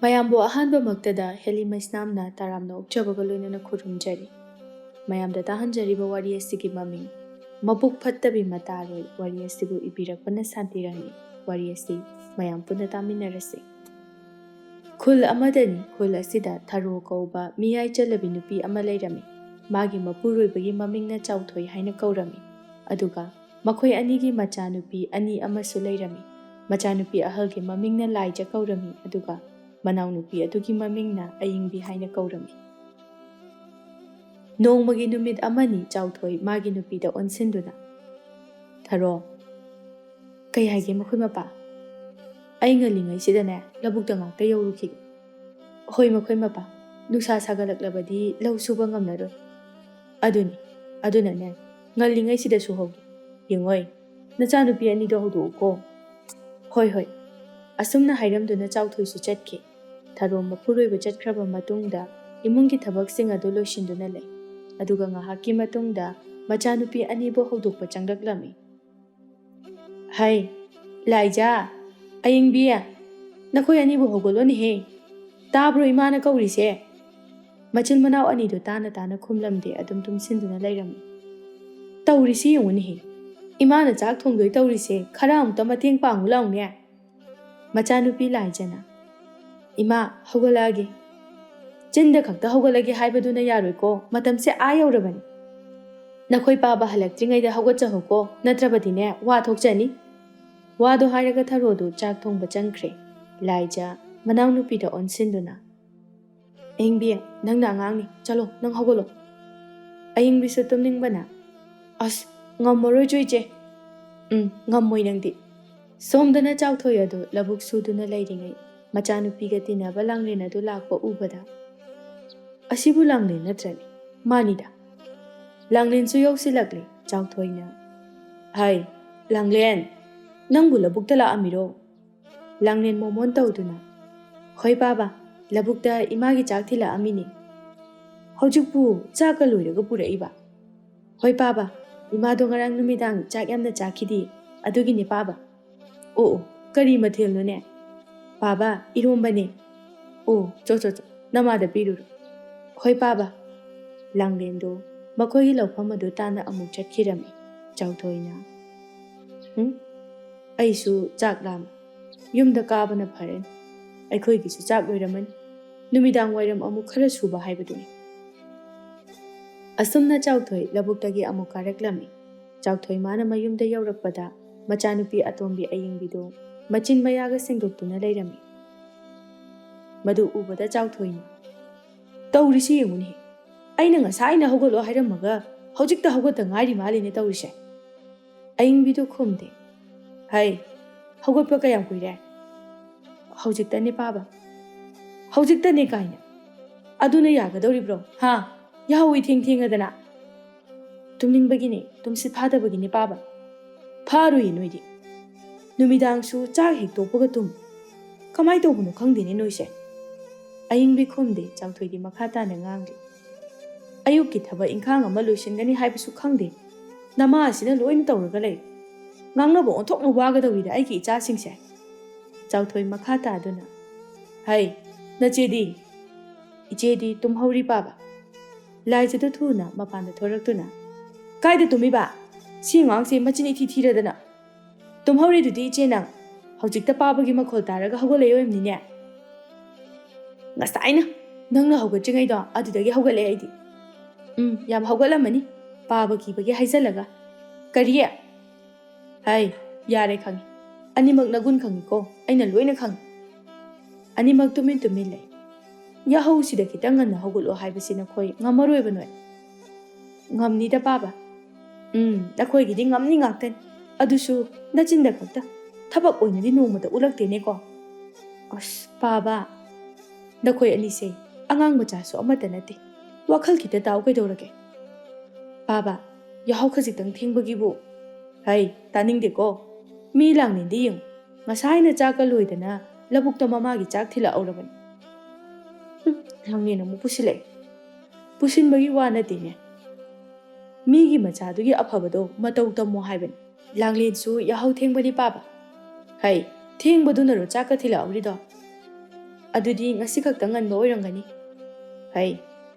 ꯃꯌꯥꯝꯕꯨ ꯑꯍꯥꯟꯕꯃꯛꯇꯗ ꯍꯦꯂꯤꯃꯩꯁꯅꯥꯝꯅ ꯇꯔꯥꯝꯅ ꯑꯣꯛꯆꯕꯒ ꯂꯣꯏꯅꯅ ꯈꯨꯔꯨꯝꯖꯔꯤ꯫ ꯃꯌꯥꯝꯗ ꯇꯥꯍꯟꯖꯔꯤꯕ ꯋꯥꯔꯤ ꯑꯁꯤꯒꯤ ꯃꯃꯤꯡ ꯃꯕꯨꯛ ꯐꯠꯇꯕꯤ ꯃꯇꯥꯔꯣꯏ ꯋꯥꯔꯤ ꯑꯁꯤꯕꯨ ꯏꯕꯤꯔꯛꯄꯅ ꯁꯥꯟꯇꯤꯔꯥꯅꯤ꯫ ꯋꯥꯔꯤ ꯑꯁꯤ ꯃꯌꯥꯝ ꯄꯨꯟꯅ ꯇꯥꯃꯤꯟꯅꯔꯁꯤ꯫ ꯈꯨꯜ ꯑꯃꯗꯅꯤ, ꯈꯨꯜ ꯑꯁꯤꯗ ꯊꯔꯣ ꯀꯧꯕ ꯃꯤꯌꯥꯏ ꯆꯜꯂꯕꯤ ꯅꯨꯄꯤ ꯑꯃ ꯂꯩꯔꯝꯃꯤ꯫ ꯃꯥꯒꯤ ꯃꯄꯨꯔꯣꯏꯕꯒꯤ ꯃꯃꯤꯡꯅ ꯆꯥꯎꯊꯣꯏ ꯍꯥꯏꯅ ꯀꯧꯔꯝꯃꯤ꯫ ꯑꯗꯨꯒ ꯃꯈꯣꯏ ꯑꯅꯤꯒꯤ ꯃꯆꯥꯅꯨꯄꯤ ꯑꯅꯤ ꯑꯃꯁꯨ ꯂꯩꯔꯝꯃꯤ꯫ ꯃꯆꯥꯅꯨꯄꯤ ꯑꯍꯜꯒꯤ ꯃꯃꯤꯡꯅ ꯂꯥꯏꯖ ꯀꯧꯔꯝꯃꯤ, ꯑꯗꯨꯒ ꯃꯅꯥꯎꯅꯨꯄꯤ ꯑꯗꯨꯒꯤ ꯃꯃꯤꯡꯅ ꯑꯏꯪꯕꯤ ꯍꯥꯏꯅ ꯀꯧꯔꯝꯃꯤ꯫ ꯅꯣꯡꯃꯒꯤ ꯅꯨꯃꯤꯠ ꯑꯃꯅꯤ ꯆꯥꯎꯊꯣꯏ ꯃꯥꯒꯤ ꯅꯨꯄꯤꯗ ꯑꯣꯟꯁꯤꯟꯗꯨꯅ, "ꯊꯔꯣ, ꯀꯩ ꯍꯥꯏꯒꯦ ꯃꯈꯣꯏ ꯃꯄꯥ? ꯑꯩ ꯉꯜꯂꯤꯉꯩꯁꯤꯗꯅꯦ ꯂꯧꯕꯨꯛꯇ ꯉꯥꯛꯇ ꯌꯧꯔꯨꯈꯤꯒꯦ." "ꯍꯣꯏ ꯃꯈꯣꯏ ꯃꯄꯥ, ꯅꯨꯡꯁꯥ ꯁꯥꯒꯠꯂꯛꯂꯕꯗꯤ ꯂꯧ ꯁꯨꯕ ꯉꯝꯅꯔꯣꯏ." "ꯑꯗꯨꯅꯅꯦ ꯉꯜꯂꯤꯉꯩꯁꯤꯗ ꯁꯨꯍꯧꯒꯦ꯫ ꯌꯦꯡꯉꯣꯏ, ꯅꯆꯥꯅꯨꯄꯤ ꯑꯅꯤꯗꯣ ꯍꯧꯗꯣꯛꯎꯀꯣ." ꯍꯣꯏ." ꯑꯁꯨꯝꯅ ꯍꯥꯏꯔꯝꯗꯨꯅ ꯆꯥꯎꯊꯣꯏꯁꯨ ꯆꯠꯈꯤ꯫ ꯊꯔꯣ ꯃꯄꯨꯔꯣꯏꯕ ꯆꯠꯈ꯭ꯔꯕ ꯃꯇꯨꯡꯗ ꯏꯃꯨꯡꯒꯤ ꯊꯕꯛꯁꯤꯡ ꯑꯗꯨ ꯂꯣꯏꯁꯤꯟꯗꯨꯅ ꯂꯩ꯫ ꯑꯗꯨꯒ ꯉꯥꯏꯍꯥꯛꯀꯤ ꯃꯇꯨꯡꯗ ꯃꯆꯥꯅꯨꯄꯤ ꯑꯅꯤꯕꯨ ꯍꯧꯗꯣꯛꯄ ꯆꯪꯂꯛꯂꯝꯃꯤ꯫ "ꯍꯩ, ꯂꯥꯏꯖꯥ, ꯑꯏꯪꯕꯤ, ꯅꯈꯣꯏ ꯑꯅꯤꯕꯨ ꯍꯧꯒꯠꯂꯣꯅꯦꯍꯦ! ꯇꯥꯕ꯭ꯔꯣ ꯏꯃꯥꯅ ꯀꯧꯔꯤꯁꯦ?" ꯃꯆꯤꯟ ꯃꯅꯥꯎ ꯑꯅꯤꯗꯨ ꯇꯥꯅ ꯈꯨꯝꯂꯝꯗꯦ, ꯑꯗꯨꯝ ꯇꯨꯝꯁꯤꯟꯗꯨꯅ ꯂꯩꯔꯝꯃꯤ꯫ "ꯇꯧꯔꯤꯁꯤ ꯌꯦꯡꯉꯨꯅꯦꯍꯦ! ꯏꯃꯥꯅ ꯆꯥꯛ ꯊꯣꯡꯗꯣꯏ ꯇꯧꯔꯤꯁꯦ, ꯈꯔ ꯑꯃꯨꯛꯇ ꯃꯇꯦꯡ ꯄꯥꯡꯉꯨ ꯂꯥꯎꯅꯦ!" ꯃꯆꯥꯅꯨꯄꯤ ꯂꯥꯏꯖꯅ, "ꯏꯃꯥ, ꯍꯧꯒꯠꯂꯛꯑꯒꯦ." "ꯆꯤꯟꯗ ꯈꯛꯇ ꯍꯧꯒꯠꯂꯒꯦ ꯍꯥꯏꯕꯗꯨꯅ ꯌꯥꯔꯣꯏꯀꯣ, ꯃꯇꯝꯁꯦ ꯑꯥ ꯌꯧꯔꯕꯅꯤ. ꯅꯈꯣꯏ ꯄꯥꯕ ꯍꯜꯂꯛꯇ꯭ꯔꯤꯉꯩꯗ ꯍꯧꯒꯠꯆꯍꯧꯀꯣ, ꯅꯠꯇ꯭ꯔꯕꯗꯤꯅꯦ ꯋꯥ ꯊꯣꯛꯆꯅꯤ." ꯋꯥꯗꯣ ꯍꯥꯏꯔꯒ ꯊꯔꯣꯗꯨ ꯆꯥꯛ ꯊꯣꯡꯕ ꯆꯪꯈ꯭ꯔꯦ꯫ ꯂꯥꯏꯖ ꯃꯅꯥꯎꯅꯨꯄꯤꯗ ꯑꯣꯟꯁꯤꯟꯗꯨꯅ, "ꯑꯏꯪꯕꯤ, ꯅꯪꯅ ꯑꯉꯥꯡꯅꯤ, ꯆꯠꯂꯣ, ꯅꯪ ꯍꯧꯒꯠꯂꯣ." ꯑꯏꯪꯕꯤꯁꯨ ꯇꯨꯝꯅꯤꯡꯕꯅ, "ꯑꯁ, ꯉꯝꯃꯔꯣꯏ ꯏꯆꯦ." "ꯉꯝꯃꯣꯏ ꯅꯪꯗꯤ." ꯁꯣꯝꯗꯅ ꯆꯥꯎꯊꯣꯏ ꯑꯗꯨ ꯂꯧꯕꯨꯛ ꯁꯨꯗꯨꯅ ꯂꯩꯔꯤꯉꯩ ꯃꯆꯥꯅꯨꯄꯤꯒ ꯇꯤꯟꯅꯕ ꯂꯥꯡꯂꯦꯟ ꯑꯗꯨ ꯂꯥꯛꯄ ꯎꯕꯗ, "ꯑꯁꯤꯕꯨ ꯂꯥꯡꯂꯦꯟ ꯅꯠꯇ꯭ꯔꯅꯦ? ꯃꯥꯅꯤꯗ." ꯂꯥꯡꯂꯦꯟꯁꯨ ꯌꯧꯁꯤꯜꯂꯛꯂꯦ꯫ ꯆꯥꯎꯊꯣꯏꯅ, "ꯍꯩ, ꯂꯥꯡꯂꯦꯟ, ꯅꯪꯕꯨ ꯂꯧꯕꯨꯛꯇ ꯂꯥꯛꯑꯝꯃꯤꯔꯣ?" ꯂꯥꯡꯂꯦꯟ ꯃꯣꯃꯣꯟ ꯇꯧꯗꯨꯅ, "ꯍꯣꯏ ꯄꯥꯕ, ꯂꯧꯕꯨꯛꯇ ꯏꯃꯥꯒꯤ ꯆꯥꯛ ꯊꯤꯜꯂꯛꯑꯝꯃꯤꯅꯦ." "ꯍꯧꯖꯤꯛꯄꯨ ꯆꯥꯛꯀ ꯂꯣꯏꯔꯒ ꯄꯨꯔꯛꯏꯕ?" "ꯍꯣꯏ ꯄꯥꯕ, ꯏꯃꯥꯗꯣ ꯉꯔꯥꯡ ꯅꯨꯃꯤꯗꯥꯡ ꯆꯥꯛ ꯌꯥꯝꯅ ꯆꯥꯈꯤꯗꯦ, ꯑꯗꯨꯒꯤꯅꯦ ꯄꯥꯕ." "ꯑꯣ, ꯀꯔꯤ ꯃꯊꯦꯜꯅꯣꯅꯦ?" "ꯄꯥꯕ, ꯏꯔꯣꯝꯕꯅꯦ." "ꯑꯣ, ꯆꯣ, ꯅꯃꯥꯗ ꯄꯤꯔꯨꯔꯣ." "ꯍꯣꯏ ꯄꯥꯕ." ꯂꯥꯡꯂꯦꯟꯗꯣ ꯃꯈꯣꯏꯒꯤ ꯂꯧꯐꯝ ꯑꯗꯨ ꯇꯥꯟꯅ ꯑꯃꯨꯛ ꯆꯠꯈꯤꯔꯝꯃꯤ꯫ ꯆꯥꯎꯊꯣꯏꯅ, "ꯑꯩꯁꯨ ꯆꯥꯛ ꯂꯥꯝꯃꯦ, ꯌꯨꯝꯗ ꯀꯥꯕꯅ ꯐꯔꯅꯤ. ꯑꯩꯈꯣꯏꯒꯤꯁꯨ ꯆꯥꯛ ꯂꯣꯏꯔꯝꯃꯅꯤ. ꯅꯨꯃꯤꯗꯥꯡ ꯋꯥꯏꯔꯝ ꯑꯃꯨꯛ ꯈꯔ ꯁꯨꯕ ꯍꯥꯏꯕꯗꯨꯅꯤ." ꯑꯁꯨꯝꯅ ꯆꯥꯎꯊꯣꯏ ꯂꯧꯕꯨꯛꯇꯒꯤ ꯑꯃꯨꯛ ꯀꯥꯔꯛꯂꯝꯃꯤ꯫ ꯆꯥꯎꯊꯣꯏ ꯃꯥꯅ ꯃꯌꯨꯝꯗ ꯌꯧꯔꯛꯄꯗ ꯃꯆꯥꯅꯨꯄꯤ ꯑꯇꯣꯝꯕꯤ ꯑꯏꯪꯕꯤꯗꯨ ꯃꯆꯤꯟ ꯃꯌꯥꯒ ꯁꯦꯡꯗꯣꯛꯇꯨꯅ ꯂꯩꯔꯝꯃꯤ꯫ ꯃꯗꯨ ꯎꯕꯗ ꯆꯥꯎꯊꯣꯏꯅ, "ꯇꯧꯔꯤꯁꯤ ꯌꯦꯡꯉꯨꯅꯦꯍꯦ! ꯑꯩꯅ ꯉꯁꯥꯏꯅ ꯍꯧꯒꯠꯂꯣ ꯍꯥꯏꯔꯝꯃꯒ ꯍꯧꯖꯤꯛꯇ ꯍꯧꯒꯠꯇ ꯉꯥꯏꯔꯤ ꯃꯥꯜꯂꯤꯅꯦ ꯇꯧꯔꯤꯁꯦ." ꯑꯏꯪꯕꯤꯗꯨ ꯈꯨꯝꯗꯦ꯫ "ꯍꯩ, ꯍꯧꯒꯠꯄ ꯀꯌꯥꯝ ꯀꯨꯏꯔꯦ?" "ꯍꯧꯖꯤꯛꯇꯅꯦ ꯄꯥꯕ." "ꯍꯧꯖꯤꯛꯇꯅꯦ ꯀꯥꯏꯅ, ꯑꯗꯨꯅ ꯌꯥꯒꯗꯧꯔꯤꯕ꯭ꯔꯣ? ꯍꯥ? ꯌꯥꯍꯧ ꯊꯦꯡꯉꯗꯅ." "ꯇꯨꯝꯅꯤꯡꯕꯒꯤꯅꯦ, ꯇꯨꯝꯁꯤꯠ ꯐꯥꯗꯕꯒꯤꯅꯦ ꯄꯥꯕ." "ꯐꯥꯔꯣꯏꯌꯦ ꯅꯣꯏꯗꯤ. ꯅꯨꯃꯤꯗꯥꯡꯁꯨ ꯆꯥꯛ ꯍꯦꯛ ꯇꯣꯛꯄꯒ ꯇꯨꯝ. ꯀꯃꯥꯏ ꯇꯧꯕꯅꯣ ꯈꯪꯗꯦꯅꯦ ꯅꯣꯏꯁꯦ." ꯑꯏꯪꯕꯤ ꯈꯨꯝꯗꯦ꯫ ꯆꯥꯎꯊꯣꯏꯗꯤ ꯃꯈꯥ ꯇꯥꯅ ꯉꯥꯡꯂꯤ, "ꯑꯌꯨꯛꯀꯤ ꯊꯕꯛ ꯏꯪꯈꯥꯡ ꯑꯃ ꯂꯣꯏꯁꯤꯟꯒꯅꯤ ꯍꯥꯏꯕꯁꯨ ꯈꯪꯗꯦ. ꯅꯃꯥ ꯑꯁꯤꯅ ꯂꯣꯏꯅ ꯇꯧꯔꯒ ꯂꯩ. ꯉꯥꯡꯅꯕ ꯑꯣꯟꯊꯣꯛꯅ ꯋꯥꯒꯗꯧꯔꯤꯗ ꯑꯩꯒꯤ ꯏꯆꯥꯁꯤꯡꯁꯦ." ꯆꯥꯎꯊꯣꯏ ꯃꯈꯥ ꯇꯥꯗꯨꯅ, "ꯍꯩ, ꯅꯆꯦꯗꯤ?" "ꯏꯆꯦꯗꯤ ꯇꯨꯝꯍꯧꯔꯤ ꯄꯥꯕ." ꯂꯥꯏꯖꯗꯨ ꯊꯨꯅ ꯃꯄꯥꯟꯗ ꯊꯣꯔꯛꯇꯨꯅ, "ꯀꯥꯏꯗ ꯇꯨꯝꯃꯤꯕ? ꯁꯤ ꯑꯉꯥꯡꯁꯦ ꯃꯆꯤꯟ ꯏꯊꯤ ꯊꯤꯔꯗꯅ." "ꯇꯨꯝꯍꯧꯔꯤꯗꯨꯗꯤ ꯏꯆꯦ ꯅꯪ. ꯍꯧꯖꯤꯛꯇ ꯄꯥꯕꯒꯤ ꯃꯈꯣꯜ ꯇꯥꯔꯒ ꯍꯧꯒꯠꯂꯛꯏ ꯑꯣꯏꯔꯝꯅꯤꯅꯦ." "ꯉꯁꯥꯏꯅ ꯅꯪꯅ ꯍꯧꯒꯠꯇ꯭ꯔꯤꯉꯩꯗꯣ ꯑꯗꯨꯗꯒꯤ ꯍꯧꯒꯠꯂꯦ ꯑꯩꯗꯤ." "ꯌꯥꯝ ꯍꯧꯒꯠꯂꯝꯃꯅꯤ, ꯄꯥꯕ ꯀꯤꯕꯒꯤ ꯍꯥꯏꯖꯜꯂꯒ." "ꯀꯔꯤ?" "ꯍꯩ, ꯌꯥꯔꯦ ꯈꯪꯉꯤ. ꯑꯅꯤꯃꯛ ꯅꯒꯨꯟ ꯈꯪꯉꯤꯀꯣ, ꯑꯩꯅ ꯂꯣꯏꯅ ꯈꯪꯉꯤ." ꯑꯅꯤꯃꯛ ꯇꯨꯃꯤꯟ ꯂꯩ꯫ "ꯌꯥꯍꯧꯁꯤꯗ ꯈꯤꯇꯪ ꯉꯟꯅ ꯍꯧꯒꯠꯂꯣ ꯍꯥꯏꯕꯁꯤ ꯅꯈꯣꯏ ꯉꯝꯃꯔꯣꯏꯕ ꯅꯣꯏ?" "ꯉꯝꯅꯤꯗ ꯄꯥꯕ." "ꯅꯈꯣꯏꯒꯤꯗꯤ ꯉꯝꯅꯤ ꯉꯥꯛꯇꯅꯤ. ꯑꯗꯨꯁꯨ ꯅꯆꯤꯟꯗ ꯈꯛꯇ. ꯊꯕꯛ ꯑꯣꯏꯅꯗꯤ ꯅꯣꯡꯃꯗ ꯎꯠꯂꯛꯇꯦꯅꯦꯀꯣ." "ꯑꯁ ꯄꯥꯕ, ꯅꯈꯣꯏ ꯑꯅꯤꯁꯦ ꯑꯉꯥꯡ ꯃꯆꯥꯁꯨ ꯑꯃꯠꯇ ꯅꯠꯇꯦ. ꯋꯥꯈꯜ ꯈꯤꯇ ꯇꯥꯎ ꯀꯩꯗꯧꯔꯒꯦ?" "ꯄꯥꯕ, ꯌꯥꯍꯧ ꯈꯖꯤꯛꯇꯪ ꯊꯦꯡꯕꯒꯤꯕꯨ." "ꯍꯩ, ꯇꯥꯅꯤꯡꯗꯦꯀꯣ. ꯃꯤ ꯂꯥꯡꯂꯦꯟꯗꯤ ꯌꯦꯡꯉꯨ, ꯉꯁꯥꯏꯅ ꯆꯥꯛꯀ ꯂꯣꯏꯗꯅ ꯂꯧꯕꯨꯛꯇ ꯃꯃꯥꯒꯤ ꯆꯥꯛ ꯊꯤꯜꯂꯛꯍꯧꯔꯕꯅꯤ." "ꯂꯥꯡꯂꯦꯟ ꯑꯃꯨꯛ ꯄꯨꯁꯤꯜꯂꯛꯑꯦ." "ꯄꯨꯁꯤꯟꯕꯒꯤ ꯋꯥ ꯅꯠꯇꯦꯅꯦ. ꯃꯤꯒꯤ ꯃꯆꯥꯗꯨꯒꯤ ꯑꯐꯕꯗꯣ ꯃꯇꯧ ꯇꯝꯃꯣ ꯍꯥꯏꯕꯅꯤ. ꯂꯥꯡꯂꯦꯟꯁꯨ ꯌꯥꯍꯧ ꯊꯦꯡꯕꯅꯤ ꯄꯥꯕ." "ꯍꯩ, ꯊꯦꯡꯕꯗꯨꯅꯔꯣ ꯆꯥꯛꯀ ꯊꯤꯜꯂꯛꯍꯧꯔꯤꯗꯣ?" ꯑꯗꯨꯗꯤ ꯉꯁꯤ ꯈꯛꯇ ꯉꯟꯕ ꯑꯣꯏꯔꯝꯒꯅꯤ. ꯍꯩ,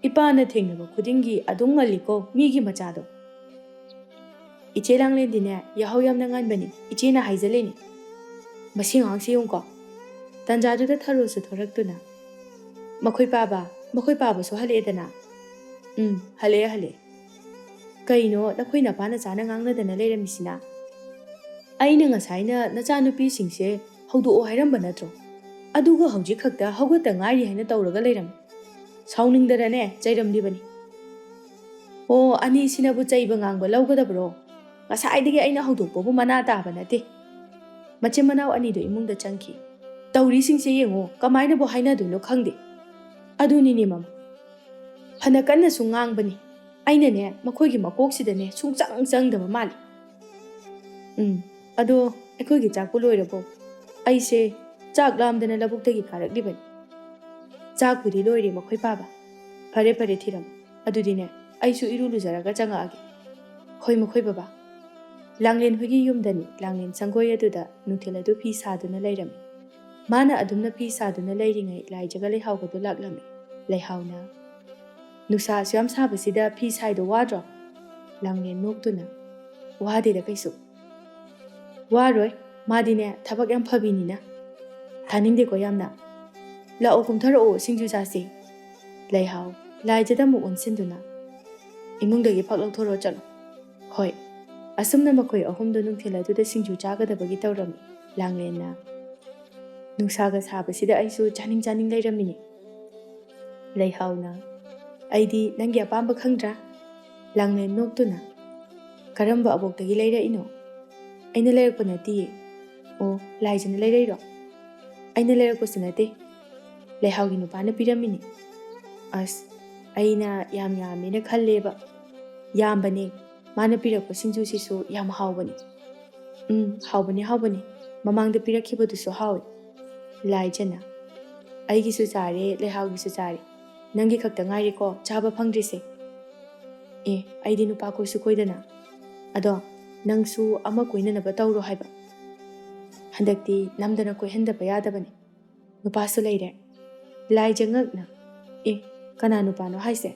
ꯏꯄꯥꯅ ꯊꯦꯡꯅꯕ ꯈꯨꯗꯤꯡꯒꯤ ꯑꯗꯨꯝ ꯉꯜꯂꯤꯀꯣ ꯃꯤꯒꯤ ꯃꯆꯥꯗꯣ. ꯏꯆꯦ ꯂꯥꯡꯂꯦꯟꯗꯤꯅꯦ ꯌꯥꯍꯧ ꯌꯥꯝꯅ ꯉꯟꯕꯅꯤ, ꯏꯆꯦꯅ ꯍꯥꯏꯖꯜꯂꯤꯅꯤ. ꯃꯁꯤ ꯉꯥꯡꯁꯤ ꯌꯦꯡꯉꯨꯀꯣ. ꯇꯟꯖꯥꯗꯨꯗ ꯊꯔꯣꯁꯨ ꯊꯣꯔꯛꯇꯨꯅ, ꯃꯈꯣꯏ ꯄꯥꯕꯁꯨ ꯍꯜꯂꯛꯑꯦꯗꯅ. ꯍꯜꯂꯛꯑꯦ. ꯀꯩꯅꯣ ꯅꯈꯣꯏ ꯅꯄꯥ ꯅꯆꯥꯅ ꯉꯥꯡꯅꯗꯅ ꯂꯩꯔꯝꯃꯤꯁꯤꯅ? ꯑꯩꯅ ꯉꯁꯥꯏꯅ ꯅꯆꯥꯅꯨꯄꯤꯁꯤꯡꯁꯦ ꯍꯧꯗꯣꯛꯑꯣ ꯍꯥꯏꯔꯝꯕ ꯅꯠꯇ꯭ꯔꯣ? ꯑꯗꯨꯒ ꯍꯧꯖꯤꯛ ꯈꯛꯇ ꯍꯧꯒꯠꯇ ꯉꯥꯏꯔꯤ ꯍꯥꯏꯅ ꯇꯧꯔꯒ ꯂꯩꯔꯝꯃꯤ. ꯁꯥꯎꯅꯤꯡꯗꯅꯅꯦ ꯆꯩꯔꯝꯂꯤꯕꯅꯤ. ꯑꯣ, ꯑꯅꯤꯁꯤꯅꯕꯨ ꯆꯩꯕ ꯉꯥꯡꯕ ꯂꯧꯒꯗꯕ꯭ꯔꯣ? ꯉꯁꯥꯏꯗꯒꯤ ꯑꯩꯅ ꯍꯧꯗꯣꯛꯄꯕꯨ ꯃꯅꯥ ꯇꯥꯕ ꯅꯠꯇꯦ. ꯃꯆꯤꯟ ꯃꯅꯥꯎ ꯑꯅꯤꯗꯣ ꯏꯃꯨꯡꯗ ꯆꯪꯈꯤ. ꯇꯧꯔꯤꯁꯤꯡꯁꯦ ꯌꯦꯡꯉꯣ, ꯀꯃꯥꯏꯅꯕꯨ ꯍꯥꯏꯅꯗꯣꯏꯅꯣ ꯈꯪꯗꯦ. ꯑꯗꯨꯅꯤꯅꯦ ꯃꯃꯥ. ꯐꯅ ꯀꯟꯅꯁꯨ ꯉꯥꯡꯕꯅꯤ. ꯑꯩꯅꯅꯦ ꯃꯈꯣꯏꯒꯤ ꯃꯀꯣꯛꯁꯤꯗꯅꯦ ꯁꯨꯡꯆꯪ ꯆꯪꯗꯕ ꯃꯥꯜꯂꯤ. ꯑꯗꯣ ꯑꯩꯈꯣꯏꯒꯤ ꯆꯥꯛꯄꯨ ꯂꯣꯏꯔꯕꯣ? ꯑꯩꯁꯦ ꯆꯥꯛ ꯂꯥꯝꯗꯅ ꯂꯧꯕꯨꯛꯇꯒꯤ ꯀꯥꯔꯛꯂꯤꯕꯅꯤ. ꯆꯥꯛꯄꯨꯗꯤ ꯂꯣꯏꯔꯦ ꯃꯈꯣꯏ ꯄꯥꯕ. ꯐꯔꯦ ꯊꯤꯔꯝ. ꯑꯗꯨꯗꯤꯅꯦ ꯑꯩꯁꯨ ꯏꯔꯨ ꯂꯨꯖꯔꯒ ꯆꯪꯉꯛꯑꯒꯦ. ꯍꯣꯏ ꯃꯈꯣꯏ ꯕꯕꯥ. ꯂꯥꯡꯂꯦꯟ ꯍꯣꯏꯒꯤ ꯌꯨꯝꯗꯅꯤ ꯂꯥꯡꯂꯦꯟ ꯁꯪꯒꯣꯏ ꯑꯗꯨꯗ ꯅꯨꯡꯊꯤꯜ ꯑꯗꯨ ꯐꯤ ꯁꯥꯗꯨꯅ ꯂꯩꯔꯝꯃꯤ. ꯃꯥꯅ ꯑꯗꯨꯝꯅ ꯐꯤ ꯁꯥꯗꯨꯅ ꯂꯩꯔꯤꯉꯩ ꯂꯥꯏꯖꯒ ꯂꯩꯍꯥꯎꯒꯗꯨ ꯂꯥꯛꯂꯝꯃꯤ. ꯂꯩꯍꯥꯎꯅ, ꯅꯨꯡꯁꯥꯁꯨ ꯌꯥꯝ ꯁꯥꯕꯁꯤꯗ ꯐꯤ ꯁꯥꯏꯗꯣ ꯋꯥꯗ꯭ꯔꯣ? ꯂꯥꯡꯂꯦꯟ ꯅꯣꯛꯇꯨꯅ, ꯋꯥꯗꯦꯗ ꯀꯩꯁꯨ. ꯋꯥꯔꯣꯏ, ꯃꯥꯗꯤꯅꯦ ꯊꯕꯛ ꯌꯥꯝ ꯐꯕꯤꯅꯤꯅ. ꯊꯥꯅꯤꯡꯗꯦꯀꯣ ꯌꯥꯝꯅ. ꯂꯥꯛꯑꯣ ꯀꯨꯝꯊꯔꯛꯑꯣ ꯁꯤꯡꯖꯨ ꯆꯥꯁꯤ. ꯂꯩꯍꯥꯎ ꯂꯥꯏꯖꯗ ꯑꯃꯨꯛ ꯑꯣꯟꯁꯤꯟꯗꯨꯅ, ꯏꯃꯨꯡꯗꯒꯤ ꯐꯛ ꯂꯧꯊꯣꯔꯛꯑꯣ ꯆꯠꯂꯣ. ꯍꯣꯏ. ꯑꯁꯨꯝꯅ ꯃꯈꯣꯏ ꯑꯍꯨꯝꯗꯨ ꯅꯨꯡꯊꯤꯜ ꯑꯗꯨꯗ ꯁꯤꯡꯖꯨ ꯆꯥꯒꯗꯕꯒꯤ ꯇꯧꯔꯝꯃꯤ. ꯂꯥꯡꯂꯦꯟꯅ, ꯅꯨꯡꯁꯥꯒ ꯁꯥꯕꯁꯤꯗ ꯑꯩꯁꯨ ꯆꯥꯅꯤꯡ ꯂꯩꯔꯝꯃꯤꯅꯤ. ꯂꯩꯍꯥꯎꯅ, ꯑꯩꯗꯤ ꯅꯪꯒꯤ ꯑꯄꯥꯝꯕ ꯈꯪꯗ꯭ꯔꯥ? ꯂꯥꯡꯂꯦꯟ ꯅꯣꯛꯇꯨꯅ, ꯀꯔꯝꯕ ꯑꯕꯣꯛꯇꯒꯤ ꯂꯩꯔꯛꯏꯅꯣ? ꯑꯩꯅ ꯂꯩꯔꯛꯄ ꯅꯠꯇꯤꯌꯦ. ꯑꯣ, ꯂꯥꯏꯖꯅ ꯂꯩꯔꯛꯏꯔꯣ? ꯑꯩꯅ ꯂꯩꯔꯛꯄꯁꯨ ꯅꯠꯇꯦ. ꯂꯩꯍꯥꯎꯒꯤ ꯅꯨꯄꯥꯅ ꯄꯤꯔꯝꯃꯤꯅꯤ. ꯑꯁ, ꯑꯩꯅ ꯌꯥꯝ ꯌꯥꯝꯃꯦꯅ ꯈꯜꯂꯦꯕ. ꯌꯥꯝꯕꯅꯦ. ꯃꯥꯅ ꯄꯤꯔꯛꯄ ꯁꯤꯡꯖꯨꯁꯤꯁꯨ ꯌꯥꯝ ꯍꯥꯎꯕꯅꯤ. ꯍꯥꯎꯕꯅꯤ. ꯃꯃꯥꯡꯗ ꯄꯤꯔꯛꯈꯤꯕꯗꯨꯁꯨ ꯍꯥꯎꯏ. ꯂꯥꯏꯖꯅ, ꯑꯩꯒꯤꯁꯨ ꯆꯥꯔꯦ, ꯂꯩꯍꯥꯎꯒꯤꯁꯨ ꯆꯥꯔꯦ. ꯅꯪꯒꯤ ꯈꯛꯇ ꯉꯥꯏꯔꯦꯀꯣ ꯆꯥꯕ ꯐꯪꯗ꯭ꯔꯤꯁꯦ. ꯑꯩꯗꯤ ꯅꯨꯄꯥ ꯀꯣꯏꯁꯨ ꯀꯣꯏꯗꯅ. ꯑꯗꯣ ꯅꯪꯁꯨ ꯑꯃ ꯀꯣꯏꯅꯅꯕ ꯇꯧꯔꯣ ꯍꯥꯏꯕ. ꯍꯟꯗꯛꯇꯤ ꯅꯝꯗꯅ ꯀꯣꯏꯍꯟꯗꯕ ꯌꯥꯗꯕꯅꯤ. ꯅꯨꯄꯥꯁꯨ ꯂꯩꯔꯦ. ꯂꯥꯏꯖ ꯉꯛꯅ, ꯀꯅꯥ ꯅꯨꯄꯥꯅꯣ ꯍꯥꯏꯁꯦ?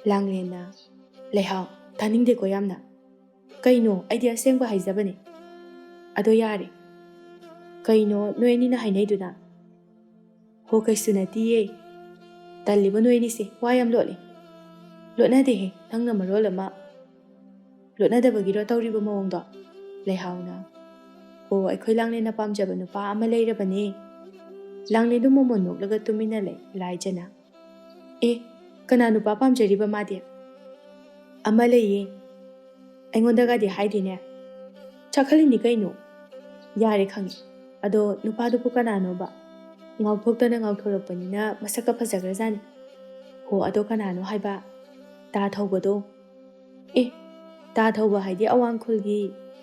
ꯂꯥꯡꯂꯦꯟꯅ, ꯂꯩꯍꯥꯎ, ꯇꯥꯅꯤꯡꯗꯦꯀꯣ ꯌꯥꯝꯅ. ꯀꯩꯅꯣ, ꯑꯩꯗꯤ ꯑꯁꯦꯡꯕ ꯍꯥꯏꯖꯕꯅꯤ. ꯑꯗꯣ ꯌꯥꯔꯦ. ꯀꯩꯅꯣ ꯅꯣꯏ ꯑꯅꯤꯅ ꯍꯥꯏꯅꯩꯗꯨꯅ? ꯍꯣ, ꯀꯩꯁꯨ ꯅꯠꯇꯤꯌꯦ. ꯇꯜꯂꯤꯕ ꯅꯣꯏ ꯑꯅꯤꯁꯦ ꯋꯥ ꯌꯥꯝ ꯂꯣꯠꯂꯤ. ꯂꯣꯠꯅꯗꯦꯍꯦ, ꯅꯪꯅ ꯃꯔꯣꯜ ꯑꯃ. ꯂꯣꯠꯅꯗꯕꯒꯤꯔꯣ ꯇꯧꯔꯤꯕ ꯃꯑꯣꯡꯗꯣ? ꯂꯩꯍꯥꯎꯅ, ꯑꯣ, ꯑꯩꯈꯣꯏ ꯂꯥꯡꯂꯦꯟꯅ ꯄꯥꯝꯖꯕ ꯅꯨꯄꯥ ꯑꯃ ꯂꯩꯔꯕꯅꯦ. ꯂꯥꯡꯂꯦꯟꯗꯨ ꯃꯣꯃꯣꯟ ꯅꯣꯛꯂꯒ ꯇꯨꯃꯤꯟꯅ ꯂꯩ. ꯂꯥꯏꯖꯅ, ꯀꯅꯥ ꯅꯨꯄꯥ ꯄꯥꯝꯖꯔꯤꯕ ꯃꯥꯗꯤ? ꯑꯃ ꯂꯩꯌꯦ. ꯑꯩꯉꯣꯟꯗꯒꯗꯤ ꯍꯥꯏꯗꯦꯅꯦ. ꯆꯥꯛꯈꯠꯂꯤꯅꯤ ꯀꯩꯅꯣ. ꯌꯥꯔꯦ ꯈꯪꯉꯦ. ꯑꯗꯣ ꯅꯨꯄꯥꯗꯨꯕꯨ ꯀꯅꯥꯅꯣꯕ? ꯉꯥꯎꯊꯣꯛꯇꯅ ꯉꯥꯎꯊꯣꯔꯛꯄꯅꯤꯅ ꯃꯁꯛꯀ ꯐꯖꯈ꯭ꯔꯖꯥꯠꯅꯤ. ꯍꯣ, ꯑꯗꯣ ꯀꯅꯥꯅꯣ ꯍꯥꯏꯕ? ꯇꯥ ꯊꯧꯕꯗꯣ. ꯇꯥ ꯊꯧꯕ ꯍꯥꯏꯗꯤ ꯑꯋꯥꯡꯈꯨꯜꯒꯤ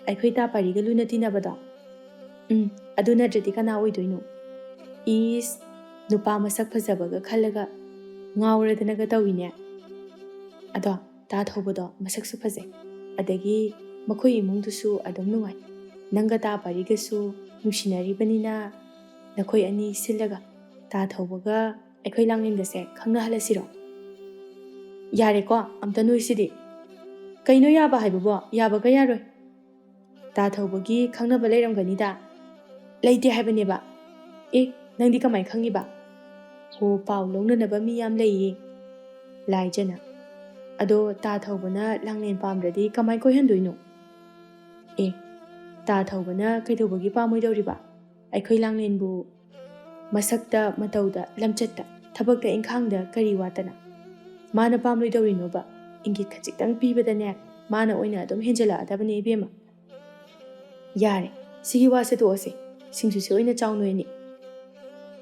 ꯑꯩꯈꯣꯏ ꯇꯥ ꯄꯥꯔꯤꯒ ꯂꯨꯅ ꯇꯤꯟꯅꯕꯗꯣ? ꯑꯗꯨ ꯅꯠꯇ꯭ꯔꯗꯤ ꯀꯅꯥ ꯑꯣꯏꯗꯣꯏꯅꯣ? ꯏꯁ, ꯅꯨꯄꯥ ꯃꯁꯛ ꯐꯖꯕꯒ ꯈꯜꯂꯒ ꯉꯥꯎꯔꯗꯅꯒ ꯇꯧꯏꯅꯦ. ꯑꯗꯣ ꯇꯥ ꯊꯧꯕꯗꯣ ꯃꯁꯛꯁꯨ ꯐꯖꯩ. ꯑꯗꯒꯤ ꯃꯈꯣꯏ ꯏꯃꯨꯡꯗꯨꯁꯨ ꯑꯗꯨꯝ ꯅꯨꯡꯉꯥꯏ. ꯅꯪꯒ ꯇꯥ ꯄꯥꯔꯤꯒꯁꯨ ꯅꯨꯡꯁꯤꯅꯔꯤꯕꯅꯤꯅ ꯅꯈꯣꯏ ꯑꯅꯤ ꯁꯤꯜꯂꯒ ꯇꯥ ꯊꯧꯕꯒ ꯑꯩꯈꯣꯏ ꯂꯥꯡꯂꯦꯟꯒꯁꯦ ꯈꯪꯅꯍꯜꯂꯁꯤꯔꯣ? ꯌꯥꯔꯦꯀꯣ, ꯑꯝꯇ ꯅꯣꯏꯁꯤꯗꯤ. ꯀꯩꯅꯣ ꯌꯥꯕ ꯍꯥꯏꯕꯕꯣ? ꯌꯥꯕꯒ ꯌꯥꯔꯣꯏ. ꯇꯥ ꯊꯧꯕꯒꯤ ꯈꯪꯅꯕ ꯂꯩꯔꯝꯒꯅꯤꯗ. ꯂꯩꯇꯦ ꯍꯥꯏꯕꯅꯦꯕ. ꯅꯪꯗꯤ ꯀꯃꯥꯏ ꯈꯪꯉꯤꯕ? ꯍꯣ, ꯄꯥꯎ ꯂꯧꯅꯅꯕ ꯃꯤ ꯌꯥꯝ ꯂꯩꯌꯦ. ꯂꯥꯏꯖꯅ, ꯑꯗꯣ ꯇꯥ ꯊꯧꯕꯅ ꯂꯥꯡꯂꯦꯟ ꯄꯥꯝꯗ꯭ꯔꯗꯤ ꯀꯃꯥꯏ ꯀꯣꯏꯍꯟꯗꯣꯏꯅꯣ? ꯇꯥ ꯊꯧꯕꯅ ꯀꯩꯗꯧꯕꯒꯤ ꯄꯥꯝꯃꯣꯏꯗꯧꯔꯤꯕ? ꯑꯩꯈꯣꯏ ꯂꯥꯡꯂꯦꯟꯕꯨ ꯃꯁꯛꯇ, ꯃꯇꯧꯗ, ꯂꯝꯆꯠꯇ, ꯊꯕꯛꯇ ꯏꯪꯈꯥꯡꯗ ꯀꯔꯤ ꯋꯥꯠꯇꯅ ꯃꯥꯅ ꯄꯥꯝꯂꯣꯏꯗꯧꯔꯤꯅꯣꯕ? ꯏꯪꯒꯤꯠ ꯈꯖꯤꯛꯇꯪ ꯄꯤꯕꯗꯅꯦ ꯃꯥꯅ ꯑꯣꯏꯅ ꯑꯗꯨꯝ ꯍꯦꯟꯖꯜꯂꯛꯑꯗꯕꯅꯦ ꯏꯕꯦꯝꯃ. ꯌꯥꯔꯦ, ꯁꯤꯒꯤ ꯋꯥꯁꯦ ꯇꯣꯛꯑꯁꯦ. ꯁꯤꯡꯖꯨꯁꯦ ꯑꯣꯏꯅ ꯆꯥꯎ ꯅꯣꯏꯅꯤ.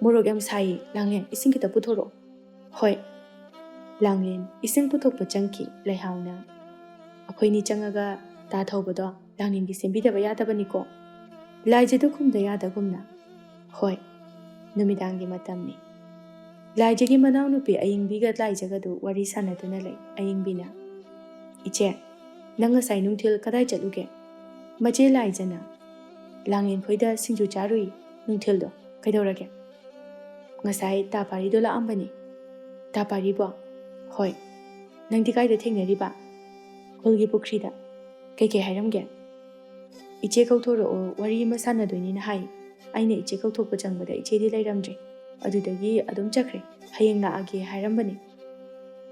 ꯃꯣꯔꯣꯛ ꯌꯥꯝ ꯁꯥꯏꯌꯦ. ꯂꯥꯡꯂꯦꯟ, ꯏꯁꯤꯡ ꯈꯤꯇ ꯄꯨꯊꯣꯔꯛꯑꯣ. ꯍꯣꯏ. ꯂꯥꯡꯂꯦꯟ ꯏꯁꯤꯡ ꯄꯨꯊꯣꯛꯄ ꯆꯪꯈꯤ. ꯂꯩꯍꯥꯎꯅ, ꯑꯩꯈꯣꯏꯅꯤ ꯆꯪꯉꯒ ꯇꯥ ꯊꯧꯕꯗꯣ ꯂꯥꯡꯂꯦꯟꯒꯤ ꯁꯦꯝꯕꯤꯗꯕ ꯌꯥꯗꯕꯅꯤꯀꯣ. ꯂꯥꯏꯖꯗꯨ ꯈꯨꯝꯗ ꯌꯥꯗꯒꯨꯝꯅ, ꯍꯣꯏ, ꯅꯨꯃꯤꯗꯥꯡꯒꯤ ꯃꯇꯝꯅꯤ. ꯂꯥꯏꯖꯒꯤ ꯃꯅꯥꯎꯅꯨꯄꯤ ꯑꯌꯤꯡꯕꯤꯒ ꯂꯥꯏꯖꯒꯗꯨ ꯋꯥꯔꯤ ꯁꯥꯟꯅꯗꯨꯅ ꯂꯩ. ꯑꯌꯤꯡꯕꯤꯅ, ꯏꯆꯦ, ꯅꯪ ꯉꯁꯥꯏ ꯅꯨꯡꯊꯤꯜ ꯀꯗꯥꯏ ꯆꯠꯂꯨꯒꯦ? ꯃꯆꯦ ꯂꯥꯏꯖꯅ, ꯂꯥꯡꯂꯦꯟ ꯈꯣꯏꯗ ꯁꯤꯡꯖꯨ ꯆꯥꯔꯨꯏ ꯅꯨꯡꯊꯤꯜꯗꯣ. ꯀꯩꯗꯧꯔꯒꯦ? ngasai ta pari do la ambani. Ta pari bo. Hoi. Nang di kai da thengnariba. Khulgi pukrida. Kei hairamge. Iche kauthoro o wari ma sanadoini na hai. Aina iche kauthokpa changbada iche di lairamdre. Adudagi adum chakre. Hayeng laage hairambani.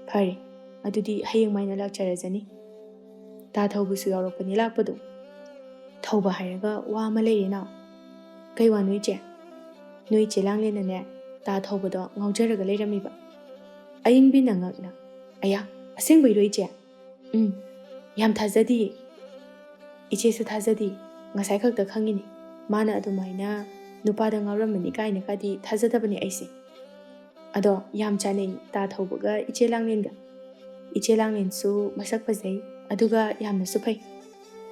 Phare. Adudi hayeng maina lakcharajani. Ta thaubusu yaurokpani lakpadu. Thauba hairaga wa ma leirina. Kai wa nui che. Nui che langlena ne. Ta thaubado ngaujaraga leiramiba. Aying bi nangakna. Aya, aseng bai roi che. Yam thazadi. Iche su thazadi. Ngasai khakta khangini. Mana adumaina nupada ngauramani kaina kadi thazadabani aise. Ado yam chanei ta thaubaga iche langlenga. Iche langlen su masak phajai aduga yamna su phai.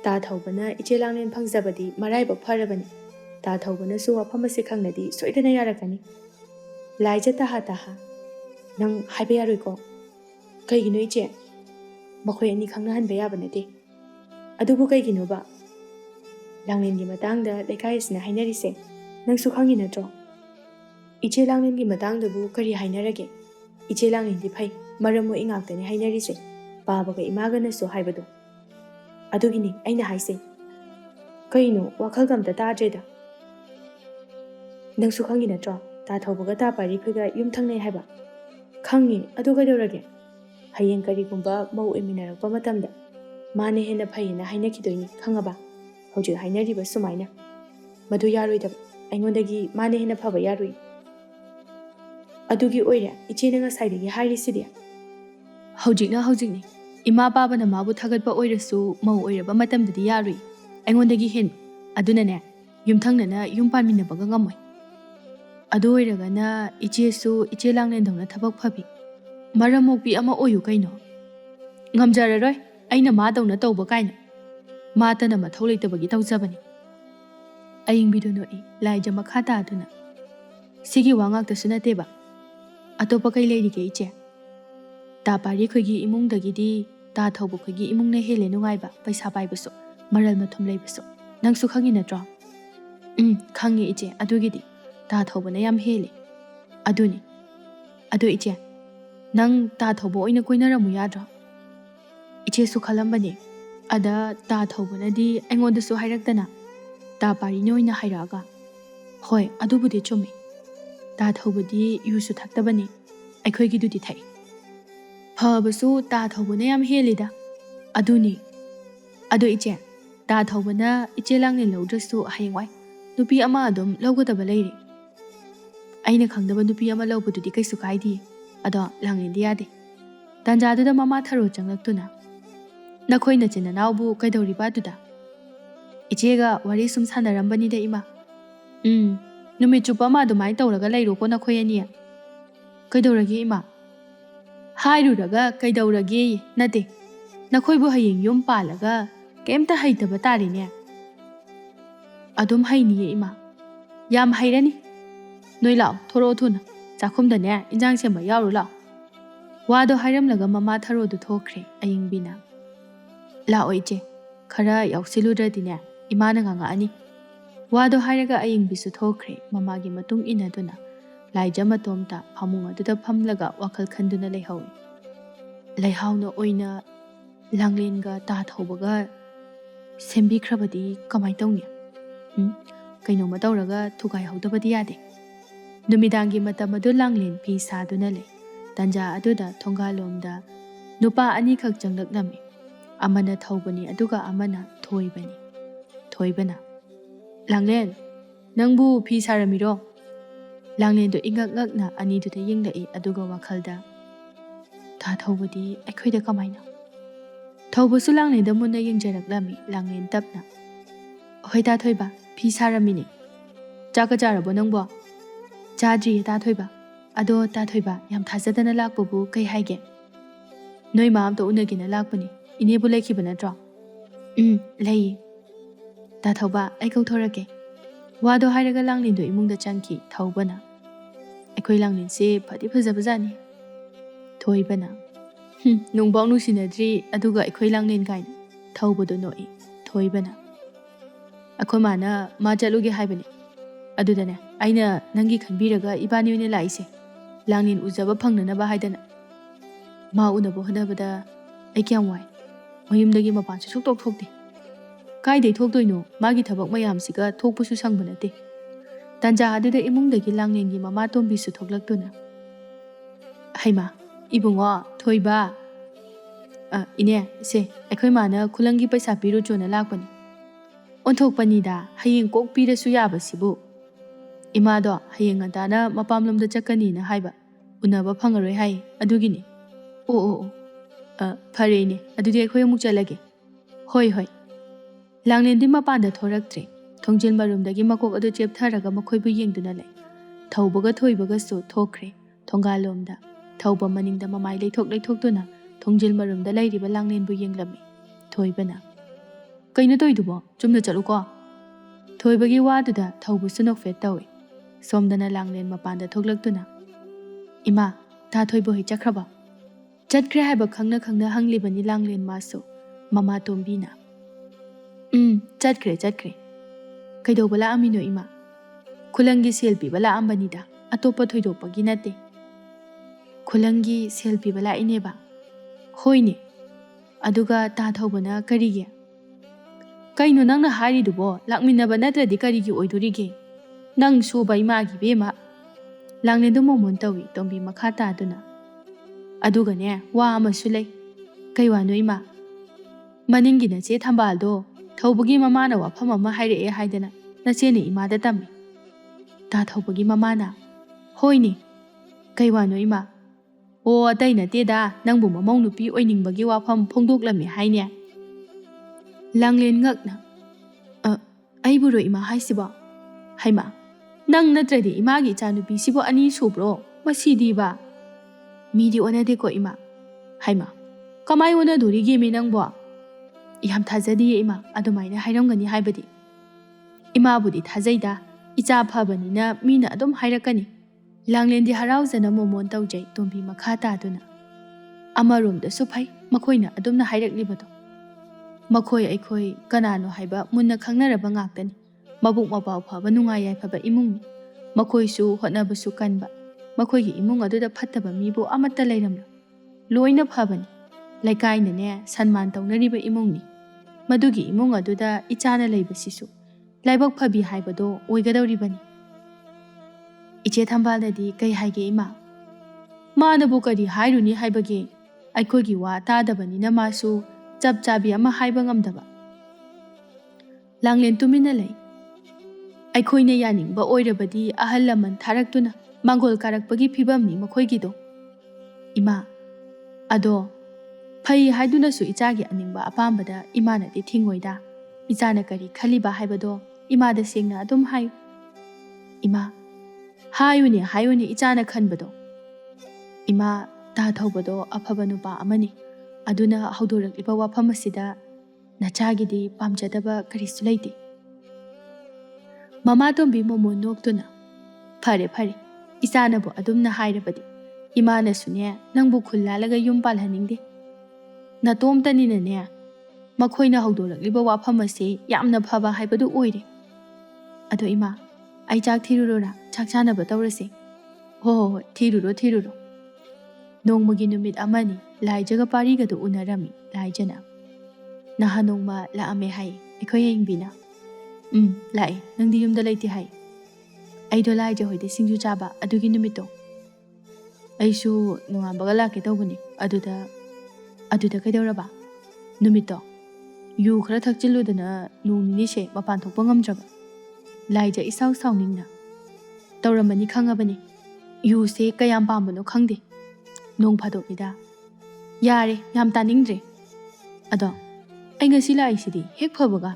Ta thaubana iche langlen phangjabadi maraiba pharabani. Ta thaubana su wafam ase khangnadi soidana yarakani. Laija taha nang haiba yaroi ko. Kaigino iche makhoi ani khangna hanba yaba nate. Adubu kaigino ba. Langlengi matangda lekai asina hainarise. Nang su khangi natro. Iche langlengi matangdabu kari hainarage. Iche langlendi phai maramo ingaktani hainarise. Babaga imagana su haibado. Adugini aina haise. Kaino wakhal gamta taajreda. Nang su khangi natro. Ta thaubaga ta pari khiga yum thangnai haiba. Khangi aduga dorage. Hayeng karigumba mau eminarakpa matamda. Mane hena phayena hainakidoini khangaba. Hojik hainariba sumaina. Madu yaroidaba. Aingodagi mane hena phaba yaroi. Adugi oire iche na ngasaidagi hairisidi. Hojikni. Ima baba na mabu thagatpa oirasu mau oiraba matamdadi yaroi. Aingodagi hen. Adunane yumthangnana yumpanminabaga ngamoi. Adu oiragana iche langlendawna thabak phabi. Maramokpi ama oyu kaino. Ngamjararoi aina madawna tawba kaino. Matana mathau leitabagi tawjabani. Ayingbiduno I laija makhata aduna. Sigi wangaktasu nateba. Atopa kai leirige iche. Ta pari khoigi imungdagidi ta thaubu khoigi imungna hele nungaiba paisa paibasu maral mathum leibasu. Nangsu khangi natro? Khangi iche adugidi ta thaubana yam hele. Aduni. Adu iche. Nang ta thaubu oina koinaramu yadro. Iche su khalambani. Ada ta thaubunadi aingondasu hairaktana. Ta pari noina hairaga. Hoi, adubudi chumi. Ta thaubudi yusu thaktabani. Aikhoigidudi thai. Phabasu ta thaubuna yam helida. Aduni. Adu iche. Ta thaubuna iche langlen lawdrasu hayengwai. Nupi ama adum lawgadaba leiri. Aina khangdaba nupi ama lawbududi kaisu kaidi. Ado langlendi yade. Tanjaduda mama tharo changlaktuna. Nakhoi na china naubu kaidawriba duda. Ichega wari sum sanarambani da ima. Numit chupa ma adumai tawraga leiroko nakhoi ania. Kaidawrage ima. Hairuraga kaidawrage nate. Nakhoi bu hayeng yum palaga kemta haitaba tarine. Adum hainiye ima. Yam hairani. Noi lao thoro thuna. Chakhumda ne injang sema yauru lao. Wado hairamlaga mama tharo du thokre ayingbina. Lao iche. Khara yausiludradine imana nganga ani. Wado hairaga ayingbisu thokre mamagi matung inaduna. Laija matomta phamunga duda phamlaga wakhal khanduna leihawi. Leihawna oina langlenga ta thaubaga sembikhrabadi kamai tawni. Kainoma tawraga thugai hawdabadi yade. Numidangi matamadu langlen pi saduna le. Tanja aduda thongalomda nupa ani khak changlaknami. Amana thaubani aduga amana thoibani. Thoibana. Langlen, nangbu pi saramiro. Langlen do ingak-ngakna ani duda yinglai aduga wakhalda. Ta thaubadi aikhoida kamaina. Thaubasu langlen da munna yingjaraknami langlen tapna. Hoi ta thoiba, pi saramini. Chaka jarabo nangbo. Chadri ta thoiba. Ado ta thoiba yam thazadana lakbabu kai haige. Noi maam to unagina lakbani. Inebu laikhiba natro. Lai. Ta thauba ai kauthorake. Wado hairaga langlen do imungda changki thaubana. Aikhoi langlen se phadi phajabajani. Thoibana. Nungbang nusinadri aduga aikhoi langlen kaina. Thaubado noi. Thoibana. Akhoi mana ma chaluge haibani. Adudane. ꯑꯩꯅ ꯅꯪꯒꯤ ꯈꯟꯕꯤꯔꯒ ꯏꯕꯥꯅꯤ ꯑꯣꯏꯅ ꯂꯥꯛꯏꯁꯦ ꯂꯥꯡꯂꯦꯟ ꯎꯖꯕ ꯐꯪꯅꯅꯕ ꯍꯥꯏꯗꯅ ꯃꯥ ꯎꯅꯕ ꯍꯣꯠꯅꯕꯗ ꯑꯩ ꯀꯌꯥꯝ ꯋꯥꯏ ꯃꯌꯨꯝꯗꯒꯤ ꯃꯄꯥꯟꯁꯨ ꯁꯨꯛꯊꯣꯛ ꯊꯣꯛꯇꯦ ꯀꯥꯏꯗꯩ ꯊꯣꯛꯇꯣꯏꯅꯣ ꯃꯥꯒꯤ ꯊꯕꯛ ꯃꯌꯥꯝꯁꯤꯒ ꯊꯣꯛꯄꯁꯨ ꯁꯪꯕ ꯅꯠꯇꯦ ꯇꯥꯟꯖꯥ ꯑꯗꯨꯗ ꯏꯃꯨꯡꯗꯒꯤ ꯂꯥꯡꯂꯦꯟꯒꯤ ꯃꯃꯥꯇꯣꯝꯕꯤꯁꯨ ꯊꯣꯛꯂꯛꯇꯨꯅ ꯍꯩꯃꯥ ꯏꯕꯨꯡꯉꯣ ꯊꯣꯏꯕ ꯏꯅꯦ ꯏꯁꯦ ꯑꯩꯈꯣꯏ ꯃꯥꯅ ꯈꯨꯂꯪꯒꯤ ꯄꯩꯁꯥ ꯄꯤꯔꯨꯆꯣꯅ ꯂꯥꯛꯄꯅꯤ ꯑꯣꯟꯊꯣꯛꯄꯅꯤꯗ ꯍꯌꯦꯡ ꯀꯣꯛ ꯄꯤꯔꯁꯨ ꯌꯥꯕꯁꯤꯕꯨ ꯏꯃꯥꯗꯣ ꯍꯌꯦꯡ ꯉꯟꯇꯥꯅ ꯃꯄꯥꯝꯂꯣꯝꯗ ꯆꯠꯀꯅꯤꯅ ꯍꯥꯏꯕ ꯎꯅꯕ ꯐꯪꯉꯔꯣꯏ ꯍꯥꯏ ꯑꯗꯨꯒꯤꯅꯤ ꯑꯣ ꯐꯔꯦ ꯏꯅꯦ ꯑꯗꯨꯗꯤ ꯑꯩꯈꯣꯏ ꯑꯃꯨꯛ ꯆꯠꯂꯒꯦ ꯍꯣꯏ ꯍꯣꯏ ꯂꯥꯡꯂꯦꯟꯗꯤ ꯃꯄꯥꯟꯗ ꯊꯣꯔꯛꯇ꯭ꯔꯦ ꯊꯣꯡꯖꯤꯜ ꯃꯔꯨꯝꯗꯒꯤ ꯃꯀꯣꯛ ꯑꯗꯨ ꯆꯦꯞꯊꯔꯒ ꯃꯈꯣꯏꯕꯨ ꯌꯦꯡꯗꯨꯅ ꯂꯩ ꯊꯧꯕꯒ ꯊꯣꯏꯕꯒꯁꯨ ꯊꯣꯛꯈ꯭ꯔꯦ ꯊꯣꯡꯒꯥꯜꯂꯣꯝꯗ ꯊꯧꯕ ꯃꯅꯤꯡꯗ ꯃꯃꯥꯏ ꯂꯩꯊꯣꯛꯇꯨꯅ ꯊꯣꯡꯖꯤꯜ ꯃꯔꯨꯝꯗ ꯂꯩꯔꯤꯕ ꯂꯥꯡꯂꯦꯟꯕꯨ ꯌꯦꯡꯂꯝꯃꯤ ꯊꯣꯏꯕꯅ ꯀꯩꯅꯣ ꯇꯧꯏꯗꯨꯕꯣ ꯆꯨꯝꯅ ꯆꯠꯂꯨꯀꯣ ꯊꯣꯏꯕꯒꯤ ꯋꯥꯗꯨꯗ ꯊꯧꯕꯁꯨ ꯅꯣꯛꯐꯦꯠ ꯇꯧꯏ ꯁꯣꯝꯗꯅ ꯂꯥꯡꯂꯦꯟ ꯃꯄꯥꯟꯗ ꯊꯣꯛꯂꯛꯇꯨꯅ ꯏꯃꯥ ꯇꯥ ꯊꯣꯏꯕ ꯍꯣꯏ ꯆꯠꯈ꯭ꯔꯕ ꯆꯠꯈ꯭ꯔꯦ ꯍꯥꯏꯕ ꯈꯪꯅ ꯈꯪꯅ ꯍꯪꯂꯤꯕꯅꯤ ꯂꯥꯡꯂꯦꯟ ꯃꯥꯁꯨ ꯃꯃꯥꯇꯣꯝꯕꯤꯅ ꯆꯠꯈ꯭ꯔꯦ ꯀꯩꯗꯧꯕ ꯂꯥꯛꯑꯝꯃꯤꯅꯣ ꯏꯃꯥ ꯈꯨꯂꯪꯒꯤ ꯁꯦꯜ ꯄꯤꯕ ꯂꯥꯛꯑꯝꯕꯅꯤꯗ ꯑꯇꯣꯞꯄ ꯊꯣꯏꯗꯣꯛꯄꯒꯤ ꯅꯠꯇꯦ ꯈꯨꯂꯪꯒꯤ ꯁꯦꯜ ꯄꯤꯕ ꯂꯥꯛꯏꯅꯦꯕ ꯍꯣꯏꯅꯦ ꯑꯗꯨꯒ ꯇꯥ ꯊꯧꯕꯅ ꯀꯔꯤꯒꯤ ꯀꯩꯅꯣ ꯅꯪꯅ ꯍꯥꯏꯔꯤꯗꯨꯕꯣ ꯂꯥꯛꯃꯤꯟꯅꯕ ꯅꯠꯇ꯭ꯔꯗꯤ ꯀꯔꯤꯒꯤ ꯑꯣꯏꯗꯣꯔꯤꯒꯦ ꯅꯪ ꯁꯨꯕ ꯏꯃꯥꯒꯤ ꯕꯦꯝꯃ ꯂꯥꯡꯂꯦꯟꯗꯨ ꯃꯣꯃꯣꯟ ꯇꯧꯏ ꯇꯣꯝꯕꯤ ꯃꯈꯥ ꯇꯥꯗꯨꯅ ꯑꯗꯨꯒꯅꯦ ꯋꯥ ꯑꯃꯁꯨ ꯂꯩ ꯀꯩ ꯋꯥꯅꯣ ꯏꯃꯥ ꯃꯅꯤꯡꯒꯤ ꯅꯆꯦ ꯊꯝꯕꯥꯜꯗꯣ ꯊꯧꯕꯒꯤ ꯃꯃꯥꯅ ꯋꯥꯐꯝ ꯑꯃ ꯍꯥꯏꯔꯛꯑꯦ ꯍꯥꯏꯗꯅ ꯅꯆꯦꯅ ꯏꯃꯥꯗ ꯇꯝꯃꯤ ꯇꯥ ꯊꯧꯕꯒꯤ ꯃꯃꯥꯅ ꯍꯣꯏꯅꯦ ꯀꯩ ꯋꯥꯅꯣ ꯏꯃꯥ ꯑꯣ ꯑꯇꯩ ꯅꯠꯇꯦꯗ ꯅꯪꯕꯨ ꯃꯃꯧ ꯅꯨꯄꯤ ꯑꯣꯏꯅꯤꯡꯕꯒꯤ ꯋꯥꯐꯝ ꯐꯣꯡꯗꯣꯛꯂꯝꯃꯤ ꯍꯥꯏꯅꯦ ꯂꯥꯡꯂꯦꯟ ꯉꯛꯅ ꯑꯩꯕꯨꯔꯣ ꯏꯃꯥ ꯍꯥꯏꯁꯤꯕꯣ ꯍꯩꯃꯥ ꯅꯪ ꯅꯠꯇ꯭ꯔꯗꯤ ꯏꯃꯥꯒꯤ ꯏꯆꯥꯅꯨꯄꯤꯁꯤꯕꯨ ꯑꯅꯤ ꯁꯨꯕ꯭ꯔꯣ ꯃꯁꯤꯗꯤꯕ ꯃꯤꯗꯤ ꯑꯣꯟꯅꯗꯦꯀꯣ ꯏꯃꯥ ꯍꯩꯃꯥ ꯀꯃꯥꯏ ꯑꯣꯟꯅꯗꯣꯔꯤꯒꯦꯃꯤ ꯅꯪꯕꯣ ꯌꯥꯝ ꯊꯥꯖꯗꯤꯌꯦ ꯏꯃꯥ ꯑꯗꯨꯃꯥꯏꯅ ꯍꯥꯏꯔꯝꯒꯅꯤ ꯍꯥꯏꯕꯗꯤ ꯏꯃꯥꯕꯨꯗꯤ ꯊꯥꯖꯩꯗ ꯏꯆꯥ ꯐꯕꯅꯤꯅ ꯃꯤꯅ ꯑꯗꯨꯝ ꯍꯥꯏꯔꯛꯀꯅꯤ ꯂꯥꯡꯂꯦꯟꯗꯤ ꯍꯔꯥꯎꯖꯅ ꯃꯣꯃꯣꯟ ꯇꯧꯖꯩ ꯇꯣꯝꯕꯤ ꯃꯈꯥ ꯇꯥꯗꯨꯅ ꯑꯃꯔꯣꯝꯗꯁꯨ ꯐꯩ ꯃꯈꯣꯏꯅ ꯑꯗꯨꯝꯅ ꯍꯥꯏꯔꯛꯂꯤꯕꯗꯣ ꯃꯈꯣꯏ ꯑꯩꯈꯣꯏ ꯀꯅꯥꯅꯣ ꯍꯥꯏꯕ ꯃꯨꯟꯅ ꯈꯪꯅꯔꯕ ꯉꯥꯛꯇꯅꯤ ꯃꯕꯨꯛ ꯃꯄꯥꯎ ꯐꯕ ꯅꯨꯡꯉꯥꯏ ꯌꯥꯏꯐꯕ ꯏꯃꯨꯡꯅꯤ ꯃꯈꯣꯏꯁꯨ ꯍꯣꯠꯅꯕꯁꯨ ꯀꯟꯕ ꯃꯈꯣꯏꯒꯤ ꯏꯃꯨꯡ ꯑꯗꯨꯗ ꯐꯠꯇꯕ ꯃꯤꯕꯨ ꯑꯃꯠꯇ ꯂꯩꯔꯝꯂꯣꯏ ꯂꯣꯏꯅ ꯐꯕꯅꯤ ꯂꯩꯀꯥꯏꯅꯅꯦ ꯁꯟꯃꯥꯟ ꯇꯧꯅꯔꯤꯕ ꯏꯃꯨꯡꯅꯤ ꯃꯗꯨꯒꯤ ꯏꯃꯨꯡ ꯑꯗꯨꯗ ꯏꯆꯥꯅ ꯂꯩꯕꯁꯤꯁꯨ ꯂꯥꯏꯕꯛ ꯐꯕꯤ ꯍꯥꯏꯕꯗꯣ ꯑꯣꯏꯒꯗꯧꯔꯤꯕꯅꯤ ꯏꯆꯦ ꯊꯝꯕꯥꯜꯅꯗꯤ ꯀꯩ ꯍꯥꯏꯒꯦ ꯏꯃꯥ ꯃꯥꯅꯕꯨ ꯀꯔꯤ ꯍꯥꯏꯔꯨꯅꯤ ꯍꯥꯏꯕꯒꯦ ꯑꯩꯈꯣꯏꯒꯤ ꯋꯥ ꯇꯥꯗꯕꯅꯤꯅ ꯃꯥꯁꯨ ꯆꯞ ꯆꯥꯕꯤ ꯑꯃ ꯍꯥꯏꯕ ꯉꯝꯗꯕ ꯂꯥꯡꯂꯦꯟ ꯇꯨꯃꯤꯟꯅ ꯂꯩ ꯑꯩꯈꯣꯏꯅ ꯌꯥꯅꯤꯡꯕ ꯑꯣꯏꯔꯕꯗꯤ ꯑꯍꯜ ꯂꯃꯟ ꯊꯥꯔꯛꯇꯨꯅ ꯃꯥꯡꯒꯣꯜ ꯀꯥꯔꯛꯄꯒꯤ ꯐꯤꯕꯝꯅꯤ ꯃꯈꯣꯏꯒꯤꯗꯣ ꯏꯃꯥ ꯑꯗꯣ ꯐꯩ ꯍꯥꯏꯗꯨꯅꯁꯨ ꯏꯆꯥꯒꯤ ꯑꯅꯤꯡꯕ ꯑꯄꯥꯝꯕꯗ ꯏꯃꯥꯅꯗꯤ ꯊꯤꯡꯉꯣꯏꯗ ꯏꯆꯥꯅ ꯀꯔꯤ ꯈꯜꯂꯤꯕ ꯍꯥꯏꯕꯗೋ ꯏꯃꯥꯗ ꯁꯦꯡꯅ ꯑꯗꯨꯝ ꯍꯥꯏꯌꯨ ꯏꯃꯥ ꯍꯥꯏꯌꯨꯅꯦ ꯏꯆꯥꯅ ꯈꯟꯕꯗꯣ ꯏꯃꯥ ꯇꯥ ꯊꯧꯕꯗꯣ ꯑꯐꯕ ꯅꯨꯄꯥ ꯑꯃꯅꯤ ꯑꯗꯨꯅ ꯍꯧꯗꯣꯔꯛꯂꯤꯕ ꯋꯥꯐꯝ ꯑꯁꯤꯗ ꯅꯆꯥꯒꯤꯗꯤ ꯄꯥꯝꯖꯗꯕ ꯀꯔꯤꯁꯨ ꯂꯩꯇꯦ ꯃꯃꯥꯇꯣꯝꯕꯤ ꯃꯣꯃꯣꯟ ꯅꯣꯛꯇꯨꯅ ꯐꯔꯦ ꯏꯆꯥꯅꯕꯨ ꯑꯗꯨꯝꯅ ꯍꯥꯏꯔꯕꯗꯤ ꯏꯃꯥꯅꯁꯨꯅꯦ ꯅꯪꯕꯨ ꯈꯨꯜ ꯂꯥꯜꯂꯒ ꯌꯨꯝ ꯄꯥꯜꯍꯟꯅꯤꯡꯗꯦ ꯅꯇꯣꯝꯇꯅꯤꯅꯅꯦ ꯃꯈꯣꯏꯅ ꯍꯧꯗꯣꯔꯛꯂꯤꯕ ꯋꯥꯐꯝ ꯑꯁꯤ ꯌꯥꯝꯅ ꯐꯕ ꯍꯥꯏꯕꯗꯨ ꯑꯣꯏꯔꯦ ꯑꯗꯣ ꯏꯃꯥ ꯑꯩ ꯆꯥꯛ ꯊꯤꯔꯨꯔꯣꯔꯥ ꯆꯥꯛ ꯆꯥꯅꯕ ꯇꯧꯔꯁꯤ ꯍꯣꯏ ꯊꯤꯔꯨꯔꯣ ꯅꯣꯡꯃꯒꯤ ꯅꯨꯃꯤꯠ ꯑꯃꯅꯤ ꯂꯥꯏꯖꯒ ꯄꯥꯔꯤꯒꯗꯨ ꯎꯅꯔꯝꯃꯤ ꯂꯥꯏꯖꯅ ꯅꯍꯥꯟ ꯅꯣꯡꯃ ꯂꯥꯛꯑꯝꯃꯦ ꯍꯥꯏ ꯑꯩꯈꯣꯏ ꯌꯦꯡꯕꯤꯅ ꯂꯥꯛꯑꯦ ꯅꯪꯗꯤ ꯌꯨꯝꯗ ꯂꯩꯇꯦ ꯍꯥꯏ ꯑꯩꯗꯣ ꯂꯥꯏꯖ ꯍꯣꯏꯗ ꯁꯤꯡꯖꯨ ꯆꯥꯕ ꯑꯗꯨꯒꯤ ꯅꯨꯃꯤꯠꯇꯣ ꯑꯩꯁꯨ ꯅꯣꯡꯉꯥꯟꯕꯒ ꯂꯥꯛꯀꯦ ꯇꯧꯕꯅꯤ ꯑꯗꯨꯗ ꯀꯩꯗꯧꯔꯕ ꯅꯨꯃꯤꯠꯇꯣ ꯌꯨ ꯈꯔ ꯊꯛꯆꯤꯜꯂꯨꯗꯅ ꯅꯣꯡ ꯅꯤꯅꯤꯁꯦ ꯃꯄꯥꯟ ꯊꯣꯛꯄ ꯉꯝꯗ꯭ꯔꯕ ꯂꯥꯏꯖ ꯏꯁꯥꯎ ꯁꯥꯎꯅꯤꯡꯅ ꯇꯧꯔꯝꯃꯅꯤ ꯈꯪꯉꯕꯅꯤ ꯌꯨꯁꯦ ꯀꯌꯥꯝ ꯄꯥꯝꯕꯅꯣ ꯈꯪꯗꯦ ꯅꯣꯡ ꯐꯥꯗꯣꯛꯅꯤꯗ ꯌꯥꯔꯦ ꯌꯥꯝ ꯇꯥꯅꯤꯡꯗ꯭ꯔꯦ ꯑꯗꯣ ꯑꯩ ꯉꯁꯤ ꯂꯥꯛꯏꯁꯤꯗꯤ ꯍꯦꯛ ꯐꯕꯒ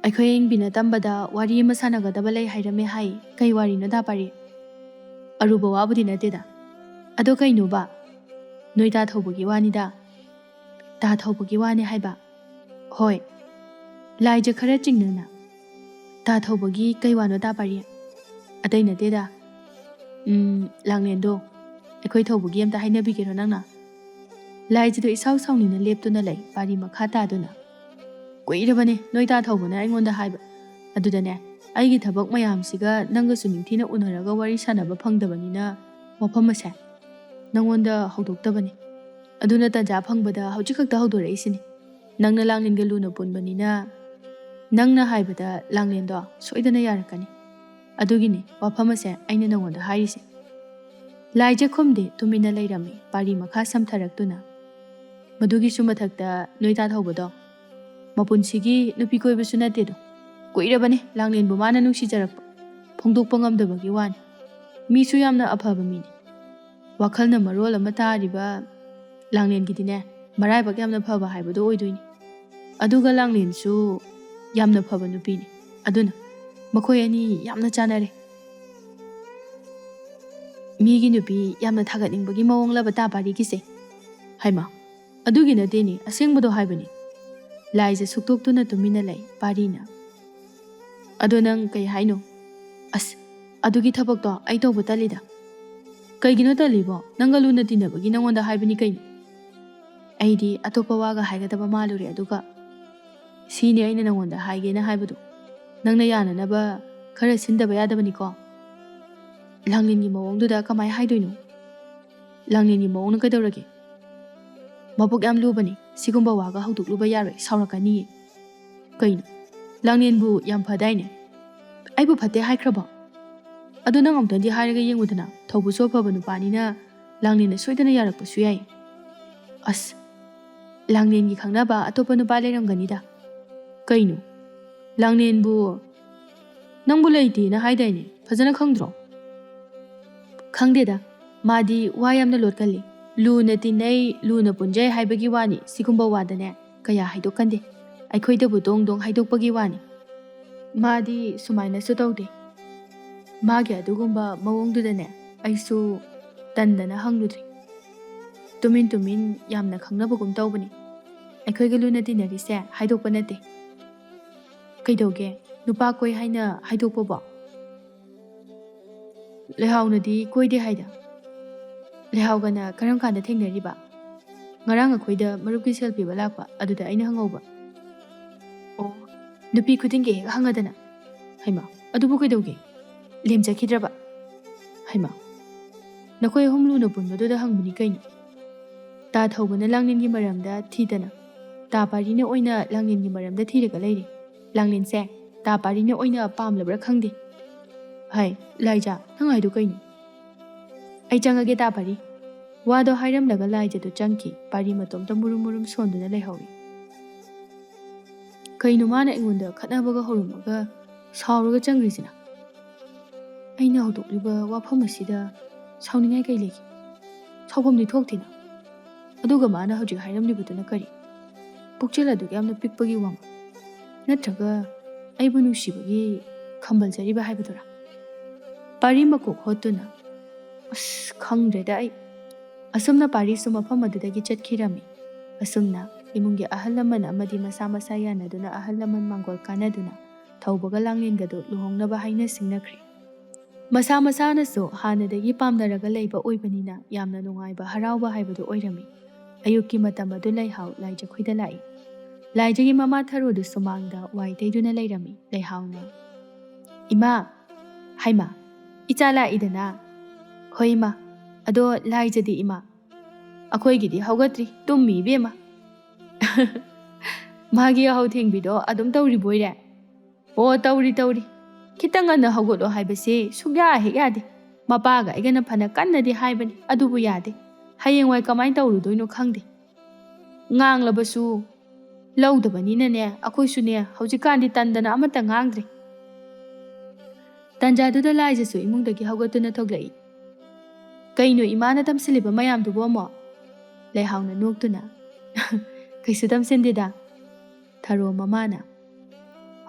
ꯑꯩꯈꯣꯏ ꯌꯦꯡꯕꯤꯅ ꯇꯝꯕꯗ ꯋꯥꯔꯤ ꯑꯃ ꯁꯥꯟꯅꯒꯗꯕ ꯂꯩ ꯍꯥꯏꯔꯝꯃꯦ ꯍꯥꯏ ꯀꯩ ꯋꯥꯔꯤꯅꯣ ꯗꯥ ꯄꯥꯔꯤ ꯑꯔꯨꯕ ꯋꯥꯕꯨꯗꯤ ꯅꯠꯇꯦꯗ ꯑꯗꯣ ꯀꯩꯅꯣꯕ ꯅꯣꯏ ꯇꯥ ꯊꯧꯕꯒꯤ ꯋꯥꯅꯤꯗ ꯇꯥ ꯊꯧꯕꯒꯤ ꯋꯥꯅꯤ ꯍꯥꯏꯕ ꯍꯣꯏ ꯂꯥꯏꯖ ꯈꯔ ꯆꯤꯡꯅꯅ ꯇꯥ ꯊꯧꯕꯒꯤ ꯀꯩ ꯋꯥꯅꯣ ꯗꯥ ꯄꯥꯔꯤ ꯑꯇꯩ ꯅꯠꯇꯦꯗ ꯂꯥꯡꯂꯦꯟꯗꯣ ꯑꯩꯈꯣꯏ ꯊꯧꯕꯒꯤ ꯑꯝꯇ ꯍꯥꯏꯅꯕꯤꯒꯦꯔꯣ ꯅꯪꯅ ꯂꯥꯏꯖꯗꯣ ꯏꯁꯥꯎ ꯁꯥꯎꯅꯤꯡꯅ ꯂꯦꯞꯇꯨꯅ ꯂꯩ ꯄꯥꯔꯤ ꯃꯈꯥ ꯇꯥꯗꯨꯅ ꯀꯨꯏꯔꯕꯅꯦ ꯅꯣꯏ ꯇꯥ ꯊꯧꯕꯅ ꯑꯩꯉꯣꯟꯗ ꯍꯥꯏꯕ ꯑꯗꯨꯗꯅꯦ ꯑꯩꯒꯤ ꯊꯕꯛ ꯃꯌꯥꯝꯁꯤꯒ ꯅꯪꯒꯁꯨ ꯅꯤꯡꯊꯤꯅ ꯎꯅꯔꯒ ꯋꯥꯔꯤ ꯁꯥꯟꯅꯕ ꯐꯪꯗꯕꯅꯤꯅ ꯋꯥꯐꯝ ꯑꯁꯦ ꯅꯪꯉꯣꯟꯗ ꯍꯧꯗꯣꯛꯇꯕꯅꯤ. ꯑꯗꯨꯅ ꯇꯟꯖꯥ ꯐꯪꯕꯗ ꯍꯧꯖꯤꯛ ꯈꯛꯇ ꯍꯧꯗꯣꯔꯛꯏꯁꯤꯅꯤ. ꯅꯪꯅ ꯂꯥꯡꯂꯦꯟꯒ ꯂꯨꯅ ꯄꯨꯟꯕꯅꯤꯅ ꯅꯪꯅ ꯍꯥꯏꯕꯗ ꯂꯥꯡꯂꯦꯟꯗꯣ ꯁꯣꯏꯗꯅ ꯌꯥꯔꯛꯀꯅꯤ. ꯑꯗꯨꯒꯤꯅꯤ ꯋꯥꯐꯝ ꯑꯁꯦ ꯑꯩꯅ ꯅꯪꯉꯣꯟꯗ ꯍꯥꯏꯔꯤꯁꯦ. ꯂꯥꯏ ꯆꯥꯛꯈꯨꯝꯗꯤ ꯇꯨꯃꯤꯟꯅ ꯂꯩꯔꯝꯃꯤ ꯄꯥꯔꯤ ꯃꯈꯥ ꯁꯝꯊꯔꯛꯇꯨꯅ. ꯃꯗꯨꯒꯤꯁꯨ ꯃꯊꯛꯇ ꯅꯣꯏ ꯇꯥꯊꯧꯕꯗꯣ ꯃꯄꯨꯟꯁꯤꯒꯤ ꯅꯨꯄꯤ ꯀꯣꯏꯕꯁꯨ ꯅꯠꯇꯦꯗꯣ. ꯀꯨꯏꯔꯕꯅꯤ ꯂꯥꯡꯂꯦꯟꯕꯨ ꯃꯥꯅ ꯅꯨꯡꯁꯤꯖꯔꯛꯄ. ꯐꯣꯡꯗꯣꯛꯄ ꯉꯝꯗꯕꯒꯤ ꯋꯥꯅꯤ. ꯃꯤꯁꯨ ꯌꯥꯝꯅ ꯑꯐꯕ ꯃꯤꯅꯤ. ꯋꯥꯈꯜꯅ ꯃꯔꯣꯜ ꯑꯃ ꯇꯥꯔꯤꯕ ꯂꯥꯡꯂꯦꯟꯒꯤꯗꯤꯅꯦ ꯃꯔꯥꯏꯕꯛ ꯌꯥꯝꯅ ꯐꯕ ꯍꯥꯏꯕꯗꯣ ꯑꯣꯏꯗꯣꯏꯅꯤ. ꯑꯗꯨꯒ ꯂꯥꯡꯂꯦꯟꯁꯨ ꯌꯥꯝꯅ ꯐꯕ ꯅꯨꯄꯤꯅꯤ. ꯑꯗꯨꯅ ꯃꯈꯣꯏ ꯑꯅꯤ ꯌꯥꯝꯅ ꯆꯥꯟꯅꯔꯦ. ꯃꯤꯒꯤ ꯅꯨꯄꯤ ꯌꯥꯝꯅ ꯊꯥꯒꯠꯅꯤꯡꯕꯒꯤ ꯃꯑꯣꯡꯂꯕ ꯇꯥ ꯄꯥꯔꯤꯒꯤꯁꯦ. ꯍꯩꯃꯥ, ꯑꯗꯨꯒꯤ ꯅꯠꯇꯦꯅꯤ, ꯑꯁꯦꯡꯕꯗꯣ ꯍꯥꯏꯕꯅꯤ. ꯂꯥꯏꯖ ꯁꯨꯛꯇꯣꯛꯇꯨꯅ ꯇꯨꯃꯤꯟꯅ ꯂꯩ ꯄꯥꯔꯤꯅ. ꯑꯗꯣ ꯅꯪ ꯀꯩ ꯍꯥꯏꯅꯣ? ꯑꯁ, ꯑꯗꯨꯒꯤ ꯊꯕꯛꯇꯣ ꯑꯩ ꯇꯧꯕ ꯇꯜꯂꯤꯗ. ꯀꯩꯒꯤꯅꯣ ꯇꯜꯂꯤꯕꯣ? ꯅꯪꯒ ꯂꯨꯅ ꯇꯤꯟꯅꯕꯒꯤ ꯅꯪꯉꯣꯟꯗ ꯍꯥꯏꯕꯅꯤ ꯀꯩꯅꯣ. ꯑꯩꯗꯤ ꯑꯇꯣꯞꯄ ꯋꯥꯒ ꯍꯥꯏꯒꯗꯕ ꯃꯥꯜꯂꯨꯔꯦ. ꯑꯗꯨꯒ ꯁꯤꯅꯤ ꯑꯩꯅ ꯅꯪꯉꯣꯟꯗ ꯍꯥꯏꯒꯦꯅ ꯍꯥꯏꯕꯗꯣ. ꯅꯪꯅ ꯌꯥꯅꯅꯕ ꯈꯔ ꯁꯤꯟꯗꯕ ꯌꯥꯗꯕꯅꯤꯀꯣ. ꯂꯥꯡꯂꯦꯟꯒꯤ ꯃꯑꯣꯡꯗꯨꯗ ꯀꯃꯥꯏ ꯍꯥꯏꯗꯣꯏꯅꯣ? ꯂꯥꯡꯂꯦꯟꯒꯤ ꯃꯑꯣꯡꯅ ꯀꯩꯗꯧꯔꯒꯦ? ꯃꯕꯨꯛ ꯌꯥꯝ ꯂꯨꯕꯅꯤ. ꯁꯤꯒꯨꯝꯕ ꯋꯥꯒ ꯍꯧꯗꯣꯛꯂꯨꯕ ꯌꯥꯔꯣꯏ, ꯁꯥꯎꯔꯛꯀꯅꯤꯌꯦ. ꯀꯩꯅꯣ? ꯂꯥꯡꯂꯦꯟꯕꯨ ꯌꯥꯝ ꯐꯗꯥꯏꯅꯦ. ꯑꯩꯕꯨ ꯐꯠꯇꯦ ꯍꯥꯏꯈ꯭ꯔꯕꯣ? ꯑꯗꯨ ꯅꯪ ꯑꯃꯨꯛꯇꯪꯗꯤ ꯍꯥꯏꯔꯒ ꯌꯦꯡꯉꯨꯗꯅ. ꯊꯧꯕꯁꯨ ꯑꯐꯕ ꯅꯨꯄꯥꯅꯤꯅ ꯂꯥꯡꯂꯦꯟꯅ ꯁꯣꯏꯗꯅ ꯌꯥꯔꯛꯄꯁꯨ ꯌꯥꯏ. ꯑꯁ, ꯂꯥꯡꯂꯦꯟꯒꯤ ꯈꯪꯅꯕ ꯑꯇꯣꯞꯄ ꯅꯨꯄꯥ ꯂꯩꯔꯝꯒꯅꯤꯗ. ꯀꯩꯅꯣ? ꯂꯥꯡꯂꯦꯟꯕꯨ ꯅꯪꯕꯨ ꯂꯩꯇꯦꯅ ꯍꯥꯏꯗꯥꯏꯅꯦ? ꯐꯖꯅ ꯈꯪꯗ꯭ꯔꯣ? ꯈꯪꯗꯦꯗ. ꯃꯥꯗꯤ ꯋꯥ ꯌꯥꯝꯅ ꯂꯣꯠꯀꯜꯂꯤ. ꯂꯨꯅ ꯇꯤꯟꯅꯩ, ꯂꯨꯅ ꯄꯨꯟꯖꯩ ꯍꯥꯏꯕꯒꯤ ꯋꯥꯅꯤ. ꯁꯤꯒꯨꯝꯕ ꯋꯥꯗꯅꯦ ꯀꯌꯥ ꯍꯥꯏꯗꯣꯛꯀꯟꯗꯦ. ꯑꯩꯈꯣꯏꯗꯕꯨ ꯗꯣꯡ ꯗꯣꯡ ꯍꯥꯏꯗꯣꯛꯄꯒꯤ ꯋꯥꯅꯤ. ꯃꯥꯗꯤ ꯁꯨꯃꯥꯏꯅꯁꯨ ꯇꯧꯗꯦ. ꯃꯥꯒꯤ ꯑꯗꯨꯒꯨꯝꯕ ꯃꯑꯣꯡꯗꯨꯗꯅꯦ ꯑꯩꯁꯨ ꯇꯟꯗꯅ ꯍꯪꯂꯨꯗ꯭ꯔꯤ. ꯇꯨꯃꯤꯟ ꯇꯨꯃꯤꯟ ꯌꯥꯝꯅ ꯈꯪꯅꯕꯒꯨꯝ ꯇꯧꯕꯅꯤ. ꯑꯩꯈꯣꯏꯒ ꯂꯨꯅ ꯇꯤꯟꯅꯔꯤꯁꯦ ꯍꯥꯏꯗꯣꯛꯄ ꯅꯠꯇꯦ. ꯀꯩꯗꯧꯒꯦ? ꯅꯨꯄꯥ ꯀꯣꯏ ꯍꯥꯏꯅ ꯍꯥꯏꯗꯣꯛꯄꯕꯣ? ꯂꯩꯍꯥꯎꯅꯗꯤ ꯀꯣꯏꯗꯦ ꯍꯥꯏꯗ. ꯂꯩꯍꯥꯎꯒꯅ ꯀꯔꯝ ꯀꯥꯟꯗ ꯊꯦꯡꯅꯔꯤꯕ? ꯉꯔꯥꯡ ꯑꯩꯈꯣꯏꯗ ꯃꯔꯨꯞꯀꯤ ꯁꯦꯜ ꯄꯤꯕ ꯂꯥꯛꯄ. ꯑꯗꯨꯗ ꯑꯩꯅ ꯍꯪꯍꯧꯕ. ꯑꯣ, ꯅꯨꯄꯤ ꯈꯨꯗꯤꯡꯒꯤ ꯍꯦꯛ ꯍꯪꯉꯗꯅ. ꯍꯩꯃꯥ, ꯑꯗꯨꯕꯨ ꯀꯩꯗꯧꯒꯦ? ꯂꯦꯝꯖꯈꯤꯗ꯭ꯔꯕ? ꯍꯩꯃꯥ, ꯅꯈꯣꯏ ꯑꯍꯨꯝ ꯂꯨꯅ ꯄꯨꯟꯕꯗꯨꯗ ꯍꯪꯕꯅꯤ ꯀꯩꯅꯣ. ꯇꯥ ꯊꯧꯕꯅ ꯂꯥꯡꯂꯦꯟꯒꯤ ꯃꯔꯝꯗ ꯊꯤꯗꯅ ꯇꯥ ꯄꯥꯔꯤꯅ ꯑꯣꯏꯅ ꯂꯥꯡꯂꯦꯟꯒꯤ ꯃꯔꯝꯗ ꯊꯤꯔꯒ ꯂꯩꯔꯤ. ꯂꯥꯡꯂꯦꯟꯁꯦ ꯇꯥ ꯄꯥꯔꯤꯅ ꯑꯣꯏꯅ ꯄꯥꯝꯂꯕ꯭ꯔꯥ ꯈꯪꯗꯦ. ꯍꯥꯏ ꯂꯥꯏꯖꯥ, ꯅꯪ ꯍꯥꯏꯗꯣ ꯀꯩꯅꯣ? ꯑꯩ ꯆꯪꯉꯒꯦ ꯇꯥ ꯄꯥꯔꯤ. ꯋꯥꯗꯣ ꯍꯥꯏꯔꯝꯂꯒ ꯂꯥꯏꯖꯗꯨ ꯆꯪꯈꯤ. ꯄꯥꯔꯤ ꯃꯇꯣꯝꯇ ꯃꯨꯔꯨꯝ ꯃꯨꯔꯨꯝ ꯁꯣꯟꯗꯨꯅ ꯂꯩꯍꯧꯔꯤ. ꯀꯩꯅꯣ ꯃꯥꯅ ꯑꯩꯉꯣꯟꯗ ꯈꯠꯅꯕꯒ ꯍꯧꯔꯝꯃꯒ ꯁꯥꯎꯔꯒ ꯆꯪꯈ꯭ꯔꯤꯁꯤꯅ? ꯑꯩꯅ ꯍꯧꯗꯣꯛꯂꯤꯕ ꯋꯥꯐꯝ ꯑꯁꯤꯗ ꯁꯥꯎꯅꯤꯡꯉꯥꯏ ꯀꯩ ꯂꯩꯒꯦ? ꯁꯥꯎꯐꯝꯗꯤ ꯊꯣꯛꯇꯦꯅ. ꯑꯗꯨꯒ ꯃꯥꯅ ꯍꯧꯖꯤꯛ ꯍꯥꯏꯔꯝꯂꯤꯕꯗꯨꯅ ꯀꯔꯤ? ꯄꯨꯛꯆꯦꯜ ꯑꯗꯨꯛ ꯌꯥꯝꯅ ꯄꯤꯛꯄꯒꯤ ꯋꯥꯃ? ꯅꯠꯇ꯭ꯔꯒ ꯑꯩꯕꯨ ꯅꯨꯡꯁꯤꯕꯒꯤ ꯈꯝꯕꯜꯖꯔꯤꯕ ꯍꯥꯏꯕꯗꯨꯔꯥ? ꯄꯥꯔꯤ ꯃꯀꯣꯛ ꯍꯣꯠꯇꯨꯅ ꯑꯁ ꯈꯪꯗ꯭ꯔꯦꯗ ꯑꯩ. ꯑꯁꯨꯝꯅ ꯄꯥꯔꯤꯁꯨ ꯃꯐꯝ ꯑꯗꯨꯗꯒꯤ ꯆꯠꯈꯤꯔꯝꯃꯤ. ꯑꯁꯨꯝꯅ ꯏꯃꯨꯡꯒꯤ ꯑꯍꯜ ꯂꯃꯟ ꯑꯃꯗꯤ ꯃꯁꯥ ꯃꯁꯥ ꯌꯥꯅꯗꯨꯅ ꯑꯍꯜ ꯂꯃꯟ ꯃꯥꯡꯒꯣꯜ ꯀꯥꯟꯅꯗꯨꯅ ꯊꯧꯕꯒ ꯂꯥꯡꯂꯦꯟꯒꯗꯨ ꯂꯨꯍꯣꯡꯅꯕ ꯍꯥꯏꯅ ꯁꯤꯡꯅꯈ꯭ꯔꯦ. ꯃꯁꯥ ꯃꯁꯥꯅꯁꯨ ꯍꯥꯟꯅꯗꯒꯤ ꯄꯥꯝꯅꯔꯒ ꯂꯩꯕ ꯑꯣꯏꯕꯅꯤꯅ ꯌꯥꯝꯅ ꯅꯨꯡꯉꯥꯏꯕ ꯍꯔꯥꯎꯕ ꯍꯥꯏꯕꯗꯨ ꯑꯣꯏꯔꯝꯃꯤ. ꯑꯌꯨꯛꯀꯤ ꯃꯇꯝ ꯑꯗꯨ ꯂꯩꯍꯥꯎ ꯂꯥꯏꯖꯈꯣꯏꯗ ꯂꯥꯛꯏ. ꯂꯥꯏꯖꯒꯤ ꯃꯃꯥ ꯊꯔꯣꯗꯨ ꯁꯨꯃꯥꯡꯗ ꯋꯥꯏ ꯇꯩꯗꯨꯅ ꯂꯩꯔꯝꯃꯤ. ꯂꯩꯍꯥꯎꯅ ꯏꯃꯥ, ꯍꯩꯃꯥ, ꯏꯆꯥ ꯂꯥꯛꯏꯗꯅ. ꯍꯣꯏ ꯏꯃꯥ, ꯑꯗꯣ ꯂꯥꯏꯖꯗꯤ ꯏꯃꯥ? ꯑꯩꯈꯣꯏꯒꯤꯗꯤ ꯍꯧꯒꯠꯇ꯭ꯔꯤ, ꯇꯨꯝꯃꯤ ꯏꯕꯦꯝꯃ. ꯃꯥꯒꯤ ꯌꯥꯍꯧ ꯊꯦꯡꯕꯤꯗꯣ ꯑꯗꯨꯝ ꯇꯧꯔꯤꯕꯣꯏꯔꯦ? ꯑꯣ, ꯇꯧꯔꯤ ꯇꯧꯔꯤ. ꯈꯤꯇꯪ ꯉꯟꯅ ꯍꯧꯒꯠꯂꯣ ꯍꯥꯏꯕꯁꯦ ꯁꯨꯛꯌꯥ ꯍꯦꯛ ꯌꯥꯗꯦ. ꯃꯄꯥꯒ ꯑꯩꯒꯅ ꯐꯅ ꯀꯟꯅꯗꯤ ꯍꯥꯏꯕꯅꯤ, ꯑꯗꯨꯕꯨ ꯌꯥꯗꯦ. ꯍꯌꯦꯡꯋꯥꯏ ꯀꯃꯥꯏꯅ ꯇꯧꯔꯨꯗꯣꯏꯅꯣ ꯈꯪꯗꯦ. ꯉꯥꯡꯂꯕꯁꯨ ꯂꯧꯗꯕꯅꯤꯅꯅꯦ ꯑꯩꯈꯣꯏꯁꯨꯅꯦ ꯍꯧꯖꯤꯛꯀꯥꯟꯗꯤ ꯇꯟꯗꯅ ꯑꯃꯠꯇ ꯉꯥꯡꯗ꯭ꯔꯦ. ꯇꯟꯖꯥꯗꯨꯗ ꯂꯥꯏꯖꯁꯨ ꯏꯃꯨꯡꯗꯒꯤ ꯍꯧꯒꯠꯇꯨꯅ ꯊꯣꯛꯂꯛꯏ. ꯀꯩꯅꯣ ꯏꯃꯥꯅ ꯇꯝꯁꯤꯜꯂꯤꯕ ꯃꯌꯥꯝꯗꯨꯕꯨ ꯑꯃꯨꯛ? ꯂꯩꯍꯥꯎꯅ ꯅꯣꯛꯇꯨꯅ ꯀꯩꯁꯨ ꯇꯝꯁꯤꯟꯗꯦꯗ. ꯊꯔꯣ ꯃꯃꯥꯅ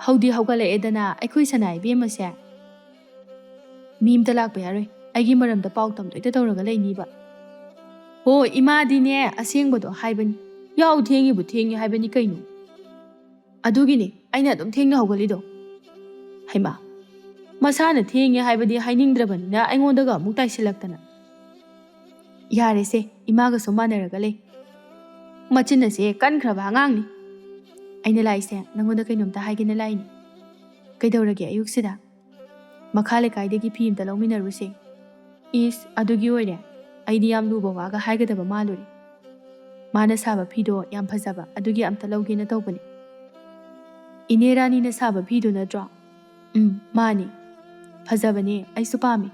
ꯍꯧꯗꯤ ꯍꯧꯒꯠꯂꯛꯑꯦꯗꯅ ꯑꯩꯈꯣꯏ ꯁꯅꯥ ꯏꯕꯦꯝꯃꯁꯦ. ꯃꯤ ꯑꯃꯇ ꯂꯥꯛꯄ ꯌꯥꯔꯣꯏ. ꯑꯩꯒꯤ ꯃꯔꯝꯗ ꯄꯥꯎ ꯇꯝꯗꯣꯏꯇ ꯇꯧꯔꯒ ꯂꯩꯅꯤꯕ. ꯍꯣ, ꯏꯃꯥꯗꯤꯅꯦ ꯑꯁꯦꯡꯕꯗꯣ ꯍꯥꯏꯕꯅꯤ. ꯌꯥꯍꯧ ꯊꯦꯡꯉꯤꯕꯨ ꯊꯦꯡꯉꯤ ꯍꯥꯏꯕꯅꯤ ꯀꯩꯅꯣ. ꯑꯗꯨꯒꯤꯅꯤ ꯑꯩꯅ ꯑꯗꯨꯝ ꯊꯦꯡꯅ ꯍꯧꯒꯠꯂꯤꯗꯣ. ꯍꯩꯃꯥ, ꯃꯁꯥꯅ ꯊꯦꯡꯉꯦ ꯍꯥꯏꯕꯗꯤ ꯍꯥꯏꯅꯤꯡꯗ꯭ꯔꯕꯅꯤꯅ ꯑꯩꯉꯣꯟꯗꯒ ꯑꯃꯨꯛ ꯇꯥꯏꯁꯤꯜꯂꯛꯇꯅ. ꯌꯥꯔꯦꯁꯦ, ꯏꯃꯥꯒꯁꯨ ꯃꯥꯟꯅꯔꯒ ꯂꯩ. ꯃꯆꯤꯟ ꯑꯁꯦ ꯀꯟꯈ꯭ꯔꯕ ꯑꯉꯥꯡꯅꯤ. ꯑꯩꯅ ꯂꯥꯛꯏꯁꯦ ꯅꯪꯉꯣꯟꯗ ꯀꯩꯅꯣꯝꯇ ꯍꯥꯏꯒꯦꯅ ꯂꯥꯛꯏꯅꯤ. ꯀꯩꯗꯧꯔꯒꯦ ꯑꯌꯨꯛꯁꯤꯗ? ꯃꯈꯥ ꯂꯩꯀꯥꯏꯗꯒꯤ ꯐꯤ ꯑꯃꯇ ꯂꯧꯃꯤꯟꯅꯔꯨꯁꯦ. ꯏꯁ, ꯑꯗꯨꯒꯤ ꯑꯣꯏꯔꯦ. ꯑꯩꯗꯤ ꯌꯥꯝ ꯂꯨꯕ ꯋꯥꯒ ꯍꯥꯏꯒꯗꯕ ꯃꯥꯜꯂꯨꯔꯦ. ꯃꯥꯅ ꯁꯥꯕ ꯐꯤꯗꯣ ꯌꯥꯝ ꯐꯖꯕ, ꯑꯗꯨꯒꯤ ꯑꯝꯇ ꯂꯧꯒꯦꯅ ꯇꯧꯕꯅꯤ. ꯏꯅꯦ ꯔꯥꯅꯤꯅ ꯁꯥꯕ ꯐꯤꯗꯨ ꯅꯠꯇ꯭ꯔꯣ? ꯃꯥꯅꯤ. ꯐꯖꯕꯅꯦ, ꯑꯩꯁꯨ ꯄꯥꯝꯃꯤ.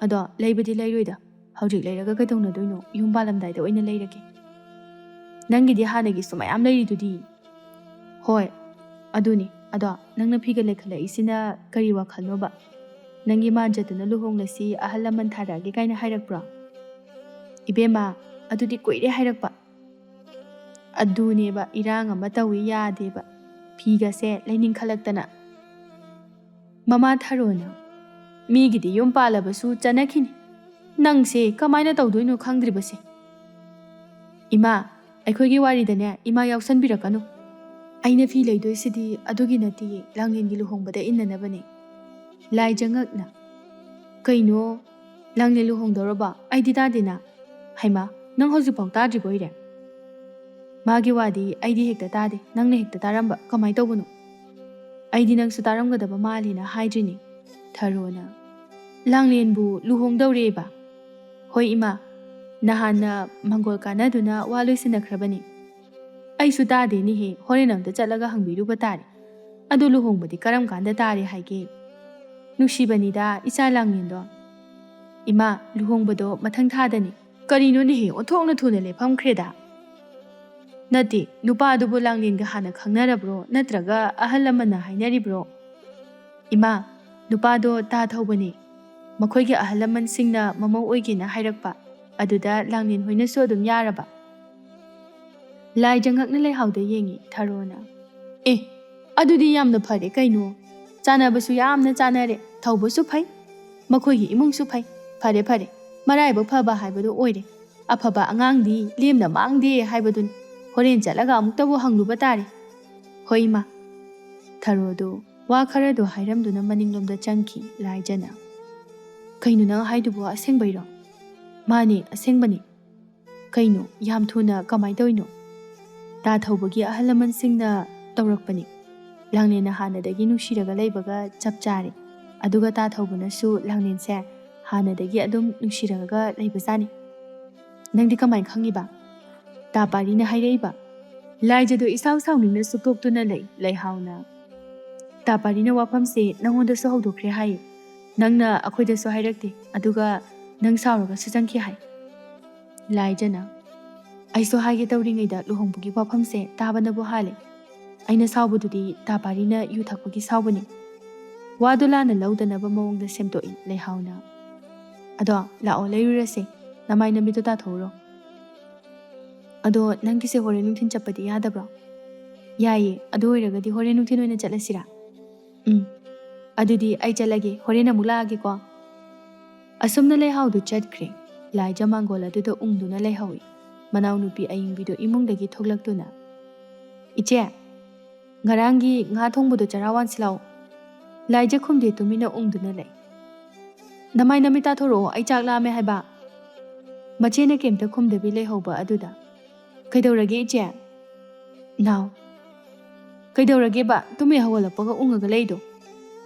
ꯑꯗꯣ ꯂꯩꯕꯗꯤ ꯂꯩꯔꯣꯏꯗ. ꯍꯧꯖꯤꯛ ꯂꯩꯔꯒ ꯀꯩꯗꯧꯅꯗꯣꯏꯅꯣ? ꯌꯨꯝ ꯄꯥꯜꯂꯝꯗꯥꯏꯗ ꯑꯣꯏꯅ ꯂꯩꯔꯒꯦ. ꯅꯪꯒꯤꯗꯤ ꯍꯥꯟꯅꯒꯤꯁꯨ ꯃꯌꯥꯝ ꯂꯩꯔꯤꯗꯨꯗꯤ. ꯍꯣꯏ, ꯑꯗꯨꯅꯤ. ꯑꯗꯣ ꯅꯪꯅ ꯐꯤꯒ ꯂꯩꯈꯠꯂꯛꯏꯁꯤꯅ ꯀꯔꯤ ꯋꯥꯈꯜꯅꯣꯕ? ꯅꯪꯒꯤ ꯃꯥꯟꯖꯗꯨꯅ ꯂꯨꯍꯣꯡꯂꯁꯤ, ꯑꯍꯜ ꯂꯃꯟ ꯊꯥꯔꯛꯑꯒꯦ ꯀꯥꯏꯅ ꯍꯥꯏꯔꯛꯄ꯭ꯔꯣ? ꯏꯕꯦꯝꯃ, ꯑꯗꯨꯗꯤ ꯀꯨꯏꯔꯦ ꯍꯥꯏꯔꯛꯄ. ꯑꯗꯨꯅꯦꯕ, ꯏꯔꯥꯡ ꯑꯃ ꯇꯧꯏ, ꯌꯥꯗꯦꯕ. ꯐꯤꯒꯁꯦ ꯂꯩꯅꯤꯡꯈꯠꯂꯛꯇꯅ. ꯃꯃꯥ ꯊꯔꯣꯅ, ꯃꯤꯒꯤꯗꯤ ꯌꯨꯝ ꯄꯥꯜꯂꯕꯁꯨ ꯆꯠꯅꯈꯤꯅꯤ. ꯅꯪꯁꯦ ꯀꯃꯥꯏꯅ ꯇꯧꯗꯣꯏꯅꯣ ꯈꯪꯗ꯭ꯔꯤꯕꯁꯦ. ꯏꯃꯥ, ꯑꯩꯈꯣꯏꯒꯤ ꯋꯥꯔꯤꯗꯅꯦ ꯏꯃꯥ ꯌꯥꯎꯁꯟꯕꯤꯔꯛꯀꯅꯨ. ꯑꯩꯅ ꯐꯤ ꯂꯩꯗꯣꯏꯁꯤꯗꯤ ꯑꯗꯨꯒꯤ ꯅꯠꯇꯤꯌꯦ, ꯂꯥꯡꯂꯦꯟꯒꯤ ꯂꯨꯍꯣꯡꯕꯗ ꯏꯟꯅꯅꯕꯅꯦ. ꯂꯥꯏꯖꯉꯛꯅ, ꯀꯩꯅꯣ? ꯂꯥꯡꯂꯦꯟ ꯂꯨꯍꯣꯡꯗꯧꯔꯕ? ꯑꯩꯗꯤ ꯇꯥꯗꯦꯅ. ꯍꯩꯃꯥ, ꯅꯪ ꯍꯧꯖꯤꯛꯐꯥꯎ ꯇꯥꯗ꯭ꯔꯤꯕꯣꯏꯔꯦ? ꯃꯥꯒꯤ ꯋꯥꯗꯤ ꯑꯩꯗꯤ ꯍꯦꯛꯇ ꯇꯥꯗꯦ, ꯅꯪꯅ ꯍꯦꯛꯇ ꯇꯥꯔꯝꯕ. ꯀꯃꯥꯏꯅ ꯇꯧꯕꯅꯣ? ꯑꯩꯗꯤ ꯅꯪꯁꯨ ꯇꯥꯔꯝꯒꯗꯕ ꯃꯥꯜꯂꯦꯅ ꯍꯥꯏꯗ꯭ꯔꯤꯅꯤ. ꯊꯔꯣꯅ, ꯂꯥꯡꯂꯦꯟꯕꯨ ꯂꯨꯍꯣꯡꯗꯧꯔꯦꯕ? ꯍꯣꯏ ꯏꯃꯥ, ꯅꯍꯥꯟꯅ ꯃꯪꯒꯣꯜ ꯀꯥꯟꯅꯗꯨꯅ ꯋꯥ ꯂꯣꯏꯁꯤꯟꯅꯈ꯭ꯔꯕꯅꯤ. ꯑꯩꯁꯨ ꯇꯥꯗꯦꯅꯦꯍꯦ, ꯍꯣꯔꯦꯟ ꯑꯝꯇ ꯆꯠꯂꯒ ꯍꯪꯕꯤꯔꯨꯕ ꯇꯥꯔꯦ. ꯑꯗꯨ ꯂꯨꯍꯣꯡꯕꯗꯤ ꯀꯔꯝ ꯀꯥꯟꯗ ꯇꯥꯔꯦ ꯍꯥꯏꯒꯦ? ꯅꯨꯡꯁꯤꯕꯅꯤꯗ ꯏꯆꯥ ꯂꯥꯡꯂꯦꯟꯗꯣ. ꯏꯃꯥ, ꯂꯨꯍꯣꯡꯕꯗꯣ ꯃꯊꯪ ꯊꯥꯗꯅꯤ. ꯀꯔꯤꯅꯣꯅꯦꯍꯦ, ꯑꯣꯟꯊꯣꯛꯅ ꯊꯨꯅ ꯂꯦꯞꯐꯝꯈ꯭ꯔꯦꯗ. ꯅꯠꯇꯦ, ꯅꯨꯄꯥꯗꯨꯕꯨ ꯂꯥꯡꯂꯦꯟꯒ ꯍꯥꯟꯅ ꯈꯪꯅꯔꯕ꯭ꯔꯣ, ꯅꯠꯇ꯭ꯔꯒ ꯑꯍꯜ ꯂꯃꯟꯅ ꯍꯥꯏꯅꯔꯤꯕ꯭ꯔꯣ? ꯏꯃꯥ, ꯅꯨꯄꯥꯗꯣ ꯇꯥ ꯊꯧꯕꯅꯦ. ꯃꯈꯣꯏꯒꯤ ꯑꯍꯜ ꯂꯃꯟꯁꯤꯡꯅ ꯃꯃꯧ ꯑꯣꯏꯒꯦꯅ ꯍꯥꯏꯔꯛꯄ. ꯑꯗꯨꯗ ꯂꯥꯡꯂꯦꯟ ꯍꯣꯏꯅꯁꯨ ꯑꯗꯨꯝ ꯌꯥꯔꯕ. ꯂꯥꯏꯖꯉꯛꯅ ꯂꯩꯍꯥꯎꯗ ꯌꯦꯡꯉꯤ. ꯊꯔꯣꯅ, ꯑꯦ, ꯑꯗꯨꯗꯤ ꯌꯥꯝꯅ ꯐꯔꯦ ꯀꯩꯅꯣ. ꯆꯥꯟꯅꯕꯁꯨ ꯌꯥꯝꯅ ꯆꯥꯟꯅꯔꯦ, ꯊꯧꯕꯁꯨ ꯐꯩ, ꯃꯈꯣꯏꯒꯤ ꯏꯃꯨꯡꯁꯨ ꯐꯩ. ꯐꯔꯦ ꯐꯔꯦ, ꯃꯔꯥꯏꯕꯛ ꯐꯕ ꯍꯥꯏꯕꯗꯨ ꯑꯣꯏꯔꯦ. ꯑꯐꯕ ꯑꯉꯥꯡꯗꯤ ꯂꯦꯝꯅ ꯃꯥꯡꯗꯦ ꯍꯥꯏꯕꯗꯨꯅꯤ. ꯍꯣꯔꯦꯟ ꯆꯠꯂꯒ ꯑꯃꯨꯛꯇꯕꯨ ꯍꯪꯂꯨꯕ ꯇꯥꯔꯦ. ꯍꯣꯏ ꯏꯃꯥ. ꯊꯔꯣꯗꯨ ꯋꯥ ꯈꯔꯗꯣ ꯍꯥꯏꯔꯝꯗꯨꯅ ꯃꯅꯤꯡꯂꯣꯝꯗ ꯆꯪꯈꯤ. ꯂꯥꯏꯖꯅ, ꯀꯩꯅꯣ ꯅꯪ ꯍꯥꯏꯗꯨꯕꯣ, ꯑꯁꯦꯡꯕꯩꯔꯣ? ꯃꯥꯅꯦ, ꯑꯁꯦꯡꯕꯅꯤ. ꯀꯩꯅꯣ, ꯌꯥꯝ ꯊꯨꯅ ꯀꯃꯥꯏꯅ ꯇꯧꯔꯤꯅꯣ? ꯇꯥ ꯊꯧꯕꯒꯤ ꯑꯍꯜ ꯂꯃꯟꯁꯤꯡꯅ ꯇꯧꯔꯛꯄꯅꯤ. ꯂꯥꯡꯂꯦꯟꯅ ꯍꯥꯟꯅꯗꯒꯤ ꯅꯨꯡꯁꯤꯔꯒ ꯂꯩꯕꯒ ꯆꯞ ꯆꯥꯔꯦ. ꯑꯗꯨꯒ ꯇꯥ ꯊꯧꯕꯅꯁꯨ ꯂꯥꯡꯂꯦꯟꯁꯦ ꯍꯥꯟꯅꯗꯒꯤ ꯑꯗꯨꯝ ꯅꯨꯡꯁꯤꯔꯒ ꯂꯩꯕꯖꯥꯠꯅꯤ. ꯅꯪꯗꯤ ꯀꯃꯥꯏꯅ ꯈꯪꯉꯤꯕ? ꯇꯥ ꯄꯥꯔꯤꯅ ꯍꯥꯏꯔꯛꯏꯕ. ꯂꯥꯏꯖꯗꯣ ꯏꯁꯥꯎ ꯁꯥꯎꯅꯤꯡꯅ ꯁꯨꯛꯇꯣꯛꯇꯨꯅ ꯂꯩ. ꯂꯩꯍꯥꯎꯅ, ꯇꯥ ꯄꯥꯔꯤꯅ ꯋꯥꯐꯝꯁꯦ ꯅꯪꯉꯣꯟꯗꯁꯨ ꯍꯧꯗꯣꯛꯈ꯭ꯔꯦ ꯍꯥꯏꯌꯦ. ꯅꯪꯅ ꯑꯩꯈꯣꯏꯗꯁꯨ ꯍꯥꯏꯔꯛꯇꯦ, ꯑꯗꯨꯒ ꯅꯪ ꯁꯥꯎꯔꯒꯁꯨ ꯆꯪꯈꯤ ꯍꯥꯏ. ꯂꯥꯏꯖꯅ, ꯑꯩꯁꯨ ꯍꯥꯏꯒꯦ ꯇꯧꯔꯤꯉꯩꯗ ꯂꯨꯍꯣꯡꯕꯒꯤ ꯋꯥꯐꯝꯁꯦ ꯇꯥꯕꯅꯕꯨ ꯍꯥꯜꯂꯦ. ꯑꯩꯅ ꯁꯥꯎꯕꯗꯨꯗꯤ ꯇꯥ ꯄꯥꯔꯤꯅ ꯌꯨ ꯊꯛꯄꯒꯤ ꯁꯥꯎꯕꯅꯤ. ꯋꯥꯗꯨ ꯂꯥꯟꯅ ꯂꯧꯗꯅꯕ ꯃꯑꯣꯡꯗ ꯁꯦꯝꯗꯣꯛꯏ. ꯂꯩꯍꯥꯎꯅ, ꯑꯗꯣ ꯂꯥꯛꯑꯣ, ꯂꯩꯔꯨꯔꯁꯦ. ꯅꯃꯥꯏ ꯅꯃꯤꯠꯇꯣ ꯇꯥꯊꯣꯛꯎꯔꯣ. ꯑꯗꯣ ꯅꯪꯒꯤꯁꯦ ꯍꯣꯔꯦꯟ ꯅꯨꯡꯊꯤꯟ ꯆꯠꯄꯗꯤ ꯌꯥꯗꯕ꯭ꯔꯣ? ꯌꯥꯏꯌꯦ, ꯑꯗꯨ ꯑꯣꯏꯔꯒꯗꯤ ꯍꯣꯔꯦꯟ ꯅꯨꯡꯊꯤꯟ ꯑꯣꯏꯅ ꯆꯠꯂꯁꯤꯔꯥ? ꯑꯗꯨꯗꯤ ꯑꯩ ꯆꯠꯂꯒꯦ, ꯍꯣꯔꯦꯟ ꯑꯃꯨꯛ ꯂꯥꯛꯑꯒꯦꯀꯣ. ꯑꯁꯨꯝꯅ ꯂꯩꯍꯥꯎꯗꯨ ꯆꯠꯈ꯭ꯔꯦ. ꯂꯥꯏꯖ ꯃꯥꯡꯒꯣꯜ ꯑꯗꯨꯗ ꯎꯪꯗꯨꯅ ꯂꯩꯍꯧꯏ. ꯃꯅꯥꯎꯅꯨꯄꯤ ꯑꯌꯤꯡꯕꯤꯗꯨ ꯏꯃꯨꯡꯗꯒꯤ ꯊꯣꯛꯂꯛꯇꯨꯅ, ꯏꯆꯦ, ꯉꯔꯥꯡꯒꯤ ꯉꯥ ꯊꯣꯡꯕꯗꯣ ꯆꯔꯥ ꯋꯥꯟꯁꯤꯜꯂꯥꯎ. ꯂꯥꯏꯖ ꯈꯨꯝꯗꯦ, ꯇꯨꯃꯤꯟꯅ ꯎꯪꯗꯨꯅ ꯂꯩ. ꯅꯃꯥꯏ ꯅꯃꯤꯠ ꯇꯥꯊꯣꯔꯛꯑꯣ, ꯑꯩ ꯆꯥꯛ ꯂꯥꯝꯃꯦ ꯍꯥꯏꯕ. ꯃꯆꯦꯅ ꯀꯩꯝꯇ ꯈꯨꯝꯗꯕꯤ ꯂꯩꯍꯧꯕ ꯑꯗꯨꯗ, ꯀꯩꯗꯧꯔꯒꯦ ꯏꯆꯦ? ꯅꯥꯎ, ꯀꯩꯗꯧꯔꯒꯦꯕ? ꯇꯨꯝꯃꯦ ꯍꯧꯒꯠꯂꯛꯄꯒ ꯎꯪꯉꯒ ꯂꯩꯗꯣ.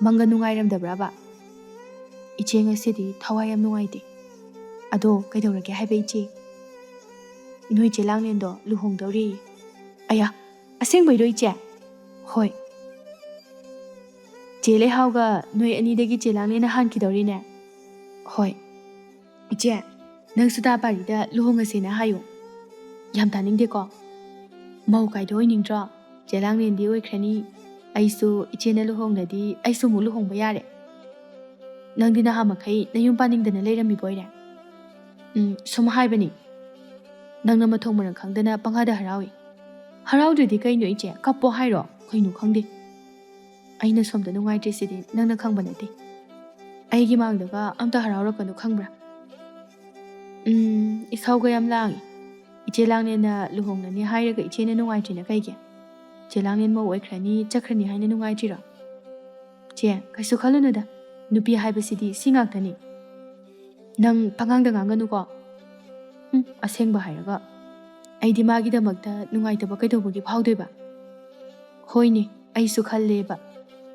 ꯃꯪꯒ ꯅꯨꯡꯉꯥꯏꯔꯝꯗꯕ꯭ꯔꯥꯕ? ꯏꯆꯦ, ꯉꯁꯤꯗꯤ ꯊꯋꯥꯏ ꯌꯥꯝ ꯅꯨꯡꯉꯥꯏꯇꯦ. ꯑꯗꯣ ꯀꯩꯗꯧꯔꯒꯦ ꯍꯥꯏꯕ ꯏꯆꯦ? ꯅꯣꯏ ꯆꯦ ꯂꯥꯡꯂꯦꯟꯗꯣ ꯂꯨꯍꯣꯡꯗꯧꯔꯤ. ꯑꯌꯥ, ꯑꯁꯦꯡꯕꯩꯔꯣ ꯏꯆꯦ? ꯍꯣꯏ. ꯆꯦ ꯂꯩꯍꯥꯎꯒ ꯅꯣꯏ ꯑꯅꯤꯗꯒꯤ ꯆꯦ ꯂꯥꯡꯂꯦꯟꯅ ꯍꯥꯟꯈꯤꯗꯧꯔꯤꯅꯦ. ꯍꯣꯏ. ꯏꯆꯦ, ꯅꯪꯁꯨ ꯇꯥ ꯄꯥꯔꯤꯗ ꯂꯨꯍꯣꯡꯉꯁꯦꯅ ꯍꯥꯏꯌꯨ. ꯌꯥꯝ ꯇꯥꯅꯤꯡꯗꯦꯀꯣ. ꯃꯧ ꯀꯥꯏꯗꯣ ꯑꯣꯏꯅꯤꯡꯗ꯭ꯔꯣ? ꯆꯦ ꯂꯥꯡꯂꯦꯟꯗꯤ ꯑꯣꯏꯈ꯭ꯔꯅꯤ. ꯑꯩꯁꯨ ꯏꯆꯦꯅ ꯂꯨꯍꯣꯡꯂꯗꯤ ꯑꯩꯁꯨ ꯑꯃꯨꯛ ꯂꯨꯍꯣꯡꯕ ꯌꯥꯔꯦ. ꯅꯪꯗꯤ ꯅꯍꯥꯃꯈꯩ ꯅꯌꯨꯝ ꯄꯥꯅꯤꯡꯗꯅ ꯂꯩꯔꯝꯃꯤꯕꯣꯏꯔꯦ? ꯁꯨꯝ ꯍꯥꯏꯕꯅꯤ. ꯅꯪꯅ ꯃꯊꯣꯡ ꯃꯔꯝ ꯈꯪꯗꯅ ꯄꯪꯍꯥꯗ ꯍꯔꯥꯎꯏ. ꯍꯔꯥꯎꯗ꯭ꯔꯗꯤ ꯀꯩꯅꯣ ꯏꯆꯦ? ꯀꯞꯄꯣ ꯍꯥꯏꯔో? ꯀꯩꯅꯣ ꯈꯪꯗꯦ. ꯑꯩꯅ ꯁꯣꯝꯗ ꯅꯨꯡꯉꯥꯏꯇ꯭ꯔꯤꯁꯤꯗꯤ ꯅꯪꯅ ꯈꯪꯕ ꯅꯠꯇꯦ. ꯑꯩꯒꯤ ꯃꯥꯡꯗꯒ ꯑꯝꯇ ꯍꯔꯥꯎꯔꯛꯀꯅꯨ, ꯈꯪꯕ꯭ꯔꯥ? ꯏꯁꯧꯒ ꯌꯥꯝ ꯂꯥꯡꯏ. ꯏꯆꯦ ꯂꯥꯡꯂꯦꯟꯅ ꯂꯨꯍꯣꯡꯂꯅꯤ ꯍꯥꯏꯔꯒ ꯏꯆꯦꯅ ꯅꯨꯡꯉꯥꯏꯇ꯭ꯔꯤꯅ ꯀꯩꯒꯤ? ꯆꯦ ꯂꯥꯡꯂꯦꯟ ꯃꯧ ꯑꯣꯏꯈ꯭ꯔꯅꯤ, ꯆꯠꯈ꯭ꯔꯅꯤ ꯍꯥꯏꯅ ꯅꯨꯡꯉꯥꯏꯇ꯭ꯔꯤꯔꯣ? ꯆꯦ, ꯀꯩꯁꯨ ꯈꯜꯂꯨꯅꯨꯗ. ꯅꯨꯄꯤ ꯍꯥꯏꯕꯁꯤꯗꯤ ꯁꯤ ꯉꯥꯛꯇꯅꯤ. ꯅꯪ ꯄꯉꯥꯡꯗ ꯉꯥꯡꯒꯅꯨꯀோ. ꯑꯁꯦꯡꯕ ꯍꯥꯏꯔꯒ. ꯑꯩꯗꯤ ꯃꯥꯒꯤꯗꯃꯛꯇ ꯅꯨꯡꯉꯥꯏꯇꯕ ꯀꯩꯗꯧꯕꯒꯤ ꯐꯥꯎꯗꯣꯏꯕ? ꯍꯣꯏꯅꯦ, ꯑꯩꯁꯨ ꯈꯜꯂꯦꯕ.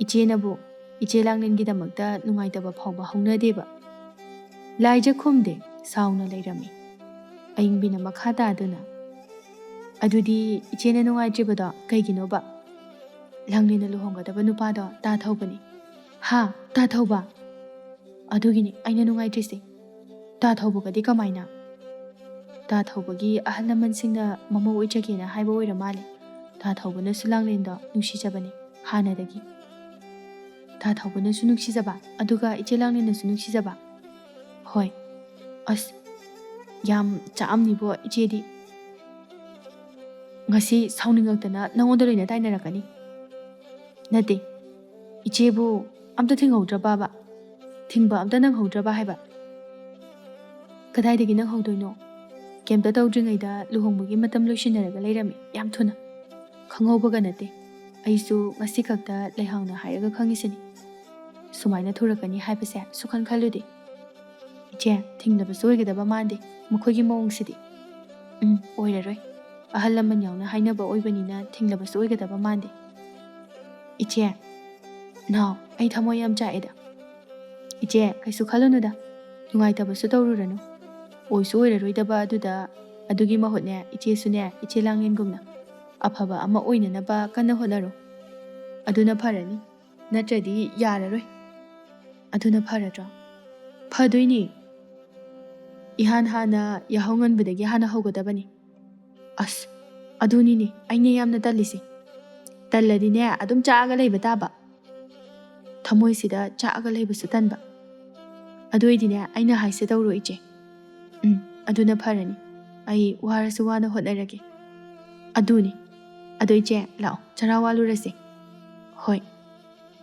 ꯏꯆꯦꯅꯕꯨ ꯏꯆꯦ ꯂꯥꯡꯂꯦꯟꯒꯤꯗꯃꯛꯇ ꯅꯨꯡꯉꯥꯏꯇꯕ ꯐꯥꯎꯕ ꯍꯧꯅꯗꯦꯕ꯫ ꯂꯥꯏꯖ ꯈꯨꯝꯗꯦ, ꯁꯥꯎꯅ ꯂꯩꯔꯝꯃꯤ꯫ ꯑꯏꯪꯕꯤꯅ ꯃꯈꯥ ꯇꯥꯗꯨꯅ, ꯑꯗꯨꯗꯤ ꯏꯆꯦꯅ ꯅꯨꯡꯉꯥꯏꯇ꯭ꯔꯤꯕꯗꯣ ꯀꯩꯒꯤꯅꯣꯕ? ꯂꯥꯡꯂꯦꯟꯅ ꯂꯨꯍꯣꯡꯒꯗꯕ ꯅꯨꯄꯥꯗꯣ ꯇꯥꯊꯧꯕꯅꯤ꯫ ꯍꯥ, ꯇꯥꯊꯧꯕ? ꯑꯗꯨꯒꯤꯅꯤ ꯑꯩꯅ ꯅꯨꯡꯉꯥꯏꯇ꯭ꯔꯤꯁꯦ꯫ ꯇꯥꯊꯧꯕꯒꯗꯤ ꯀꯃꯥꯏꯅ? ꯇꯥꯊꯧꯕꯒꯤ ꯑꯍꯜ ꯂꯃꯟꯁꯤꯡꯅ ꯃꯃꯧ ꯑꯣꯏꯖꯒꯦꯅ ꯍꯥꯏꯕ ꯑꯣꯏꯔ ꯃꯥꯜꯂꯦ꯫ ꯇꯥꯊꯧꯕꯅꯁꯨ ꯂꯥꯡꯂꯦꯟꯗꯣ ꯅꯨꯡꯁꯤꯖꯕꯅꯤ ꯍꯥꯟꯅꯗꯒꯤ꯫ ꯇꯥꯊꯧꯕꯅꯁꯨ ꯅꯨꯡꯁꯤꯖꯕ, ꯑꯗꯨꯒ ꯏꯆꯦ ꯂꯥꯡꯂꯦꯟꯅꯁꯨ ꯅꯨꯡꯁꯤꯖꯕ? ꯍꯣꯏ꯫ ꯑꯁ, ꯌꯥꯝ ꯆꯥꯛꯑꯝꯅꯤꯕꯣ ꯏꯆꯦꯗꯤ꯫ ꯉꯁꯤ ꯁꯥꯎꯅꯤꯡꯉꯛꯇꯅ ꯅꯉꯣꯟꯗ ꯂꯣꯏꯅ ꯇꯥꯏꯅꯔꯛꯀꯅꯤ꯫ ꯅꯠꯇꯦ, ꯏꯆꯦꯕꯨ ꯑꯝꯇ ꯊꯤꯡꯍꯧꯗ꯭ꯔꯕꯕ? ꯊꯤꯡꯕ ꯑꯝꯇ ꯅꯪꯍꯧꯗ꯭ꯔꯕ ꯍꯥꯏꯕ? ꯀꯗꯥꯏꯗꯒꯤ ꯅꯪꯍꯧꯗꯣꯏꯅꯣ? ꯀꯩꯝꯇ ꯇꯧꯗ꯭ꯔꯤꯉꯩꯗ ꯂꯨꯍꯣꯡꯕꯒꯤ ꯃꯇꯝ ꯂꯣꯏꯁꯤꯟꯅꯔꯒ ꯂꯩꯔꯝꯃꯤ ꯌꯥꯝ ꯊꯨꯅ꯫ ꯈꯪꯍꯧꯕꯒ ꯅꯠꯇꯦ, ꯑꯩꯁꯨ ꯉꯁꯤ ꯈꯛꯇ ꯂꯩꯍꯥꯎꯅ ꯍꯥꯏꯔꯒ ꯈꯪꯉꯤꯁꯤꯅꯤ꯫ ꯁꯨꯃꯥꯏꯅ ꯊꯨꯔꯛꯀꯅꯤ ꯍꯥꯏꯕꯁꯦ ꯁꯨꯛꯈꯟ ꯈꯜꯂꯨꯗꯦ꯫ ꯏꯆꯦ, ꯊꯤꯡꯂꯕꯁꯨ ꯑꯣꯏꯒꯗꯕ ꯃꯥꯟꯗꯦ ꯃꯈꯣꯏꯒꯤ ꯃꯑꯣꯡꯁꯤꯗꯤ꯫ ꯑꯣꯏꯔꯔꯣꯏ꯫ ꯑꯍꯜ ꯂꯃꯟ ꯌꯥꯎꯅ ꯍꯥꯏꯅꯕ ꯑꯣꯏꯕꯅꯤꯅ ꯊꯤꯡꯂꯕꯁꯨ ꯑꯣꯏꯒꯗꯕ ꯃꯥꯟꯗꯦ꯫ ꯏꯆꯦ, ꯅꯥꯎ, ꯑꯩ ꯊꯃꯣꯏ ꯌꯥꯝ ꯆꯥꯛꯑꯦꯗ꯫ ꯏꯆꯦ, ꯀꯩꯁꯨ ꯈꯜꯂꯨꯅꯨꯗ, ꯅꯨꯡꯉꯥꯏꯇꯕꯁꯨ ꯇꯧꯔꯨꯔꯅꯨ꯫ ꯑꯣꯏꯁꯨ ꯑꯣꯏꯔꯔꯣꯏꯗꯕ ꯑꯗꯨꯒꯤ ꯃꯍꯨꯠꯅꯦ, ꯏꯆꯦꯁꯨꯅꯦ ꯏꯆꯦ ꯂꯥꯡꯂꯦꯟꯒꯨꯝꯅ ꯑꯐꯕ ꯑꯃ ꯑꯣꯏꯅꯅꯕ ꯀꯟꯅ ꯍꯣꯠꯅꯔꯣ꯫ ꯑꯗꯨꯅ ꯐꯔꯅꯤ, ꯅꯠꯇ꯭ꯔꯗꯤ ꯌꯥꯔꯔꯣꯏ꯫ ꯑꯗꯨꯅ ꯐꯔꯗ꯭ꯔꯣ? ꯐꯗꯣꯏꯅꯤ꯫ ꯏꯍꯥꯟ ꯍꯥꯟꯅ ꯌꯥꯍꯧ ꯉꯟꯕꯗꯒꯤ ꯍꯥꯟꯅ ꯍꯧꯒꯗꯕꯅꯤ꯫ ꯑꯁ, ꯑꯗꯨꯅꯤꯅꯦ ꯑꯩꯅ ꯌꯥꯝꯅ ꯇꯜꯂꯤꯁꯦ꯫ ꯇꯜꯂꯗꯤꯅꯦ ꯑꯗꯨꯝ ꯆꯥꯛꯑꯒ ꯂꯩꯕ ꯇꯥꯕ꯫ ꯊꯃꯣꯏꯁꯤꯗ ꯆꯥꯛꯑꯒ ꯂꯩꯕꯁꯨ ꯇꯟꯕ꯫ ꯑꯗꯨ ꯑꯣꯏꯗꯤꯅꯦ ꯑꯩꯅ ꯍꯥꯏꯁꯦ ꯇꯧꯔꯣ ꯏꯆꯦ꯫ ꯑꯗꯨꯅ ꯐꯔꯅꯤ꯫ ꯑꯩ ꯋꯥꯔꯁꯨ ꯋꯥꯅ ꯍꯣꯠꯅꯔꯒꯦ꯫ ꯑꯗꯨꯅꯤ꯫ ꯑꯗꯣ ꯏꯆꯦ, ꯂꯥꯛꯑꯣ ꯆꯔꯥ ꯋꯥꯜꯂꯨꯔꯁꯦ꯫ ꯍꯣꯏ꯫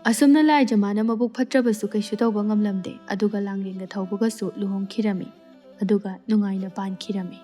ꯑꯁꯨꯝꯅ ꯂꯥꯏꯖꯃꯥꯅ ꯃꯕꯨꯛ ꯐꯠꯇ꯭ꯔꯕꯁꯨ ꯀꯩꯁꯨ ꯇꯧꯕ ꯉꯝꯂꯝꯗꯦ, ꯑꯗꯨꯒ ꯂꯥꯡꯂꯦꯟꯒ ꯊꯧꯕꯒꯁꯨ ꯂꯨꯍꯣꯡꯈꯤꯔꯝꯃꯤ, ꯑꯗꯨꯒ ꯅꯨꯡꯉꯥꯏꯅ ꯄꯥꯟꯈꯤꯔꯝꯃꯤ꯫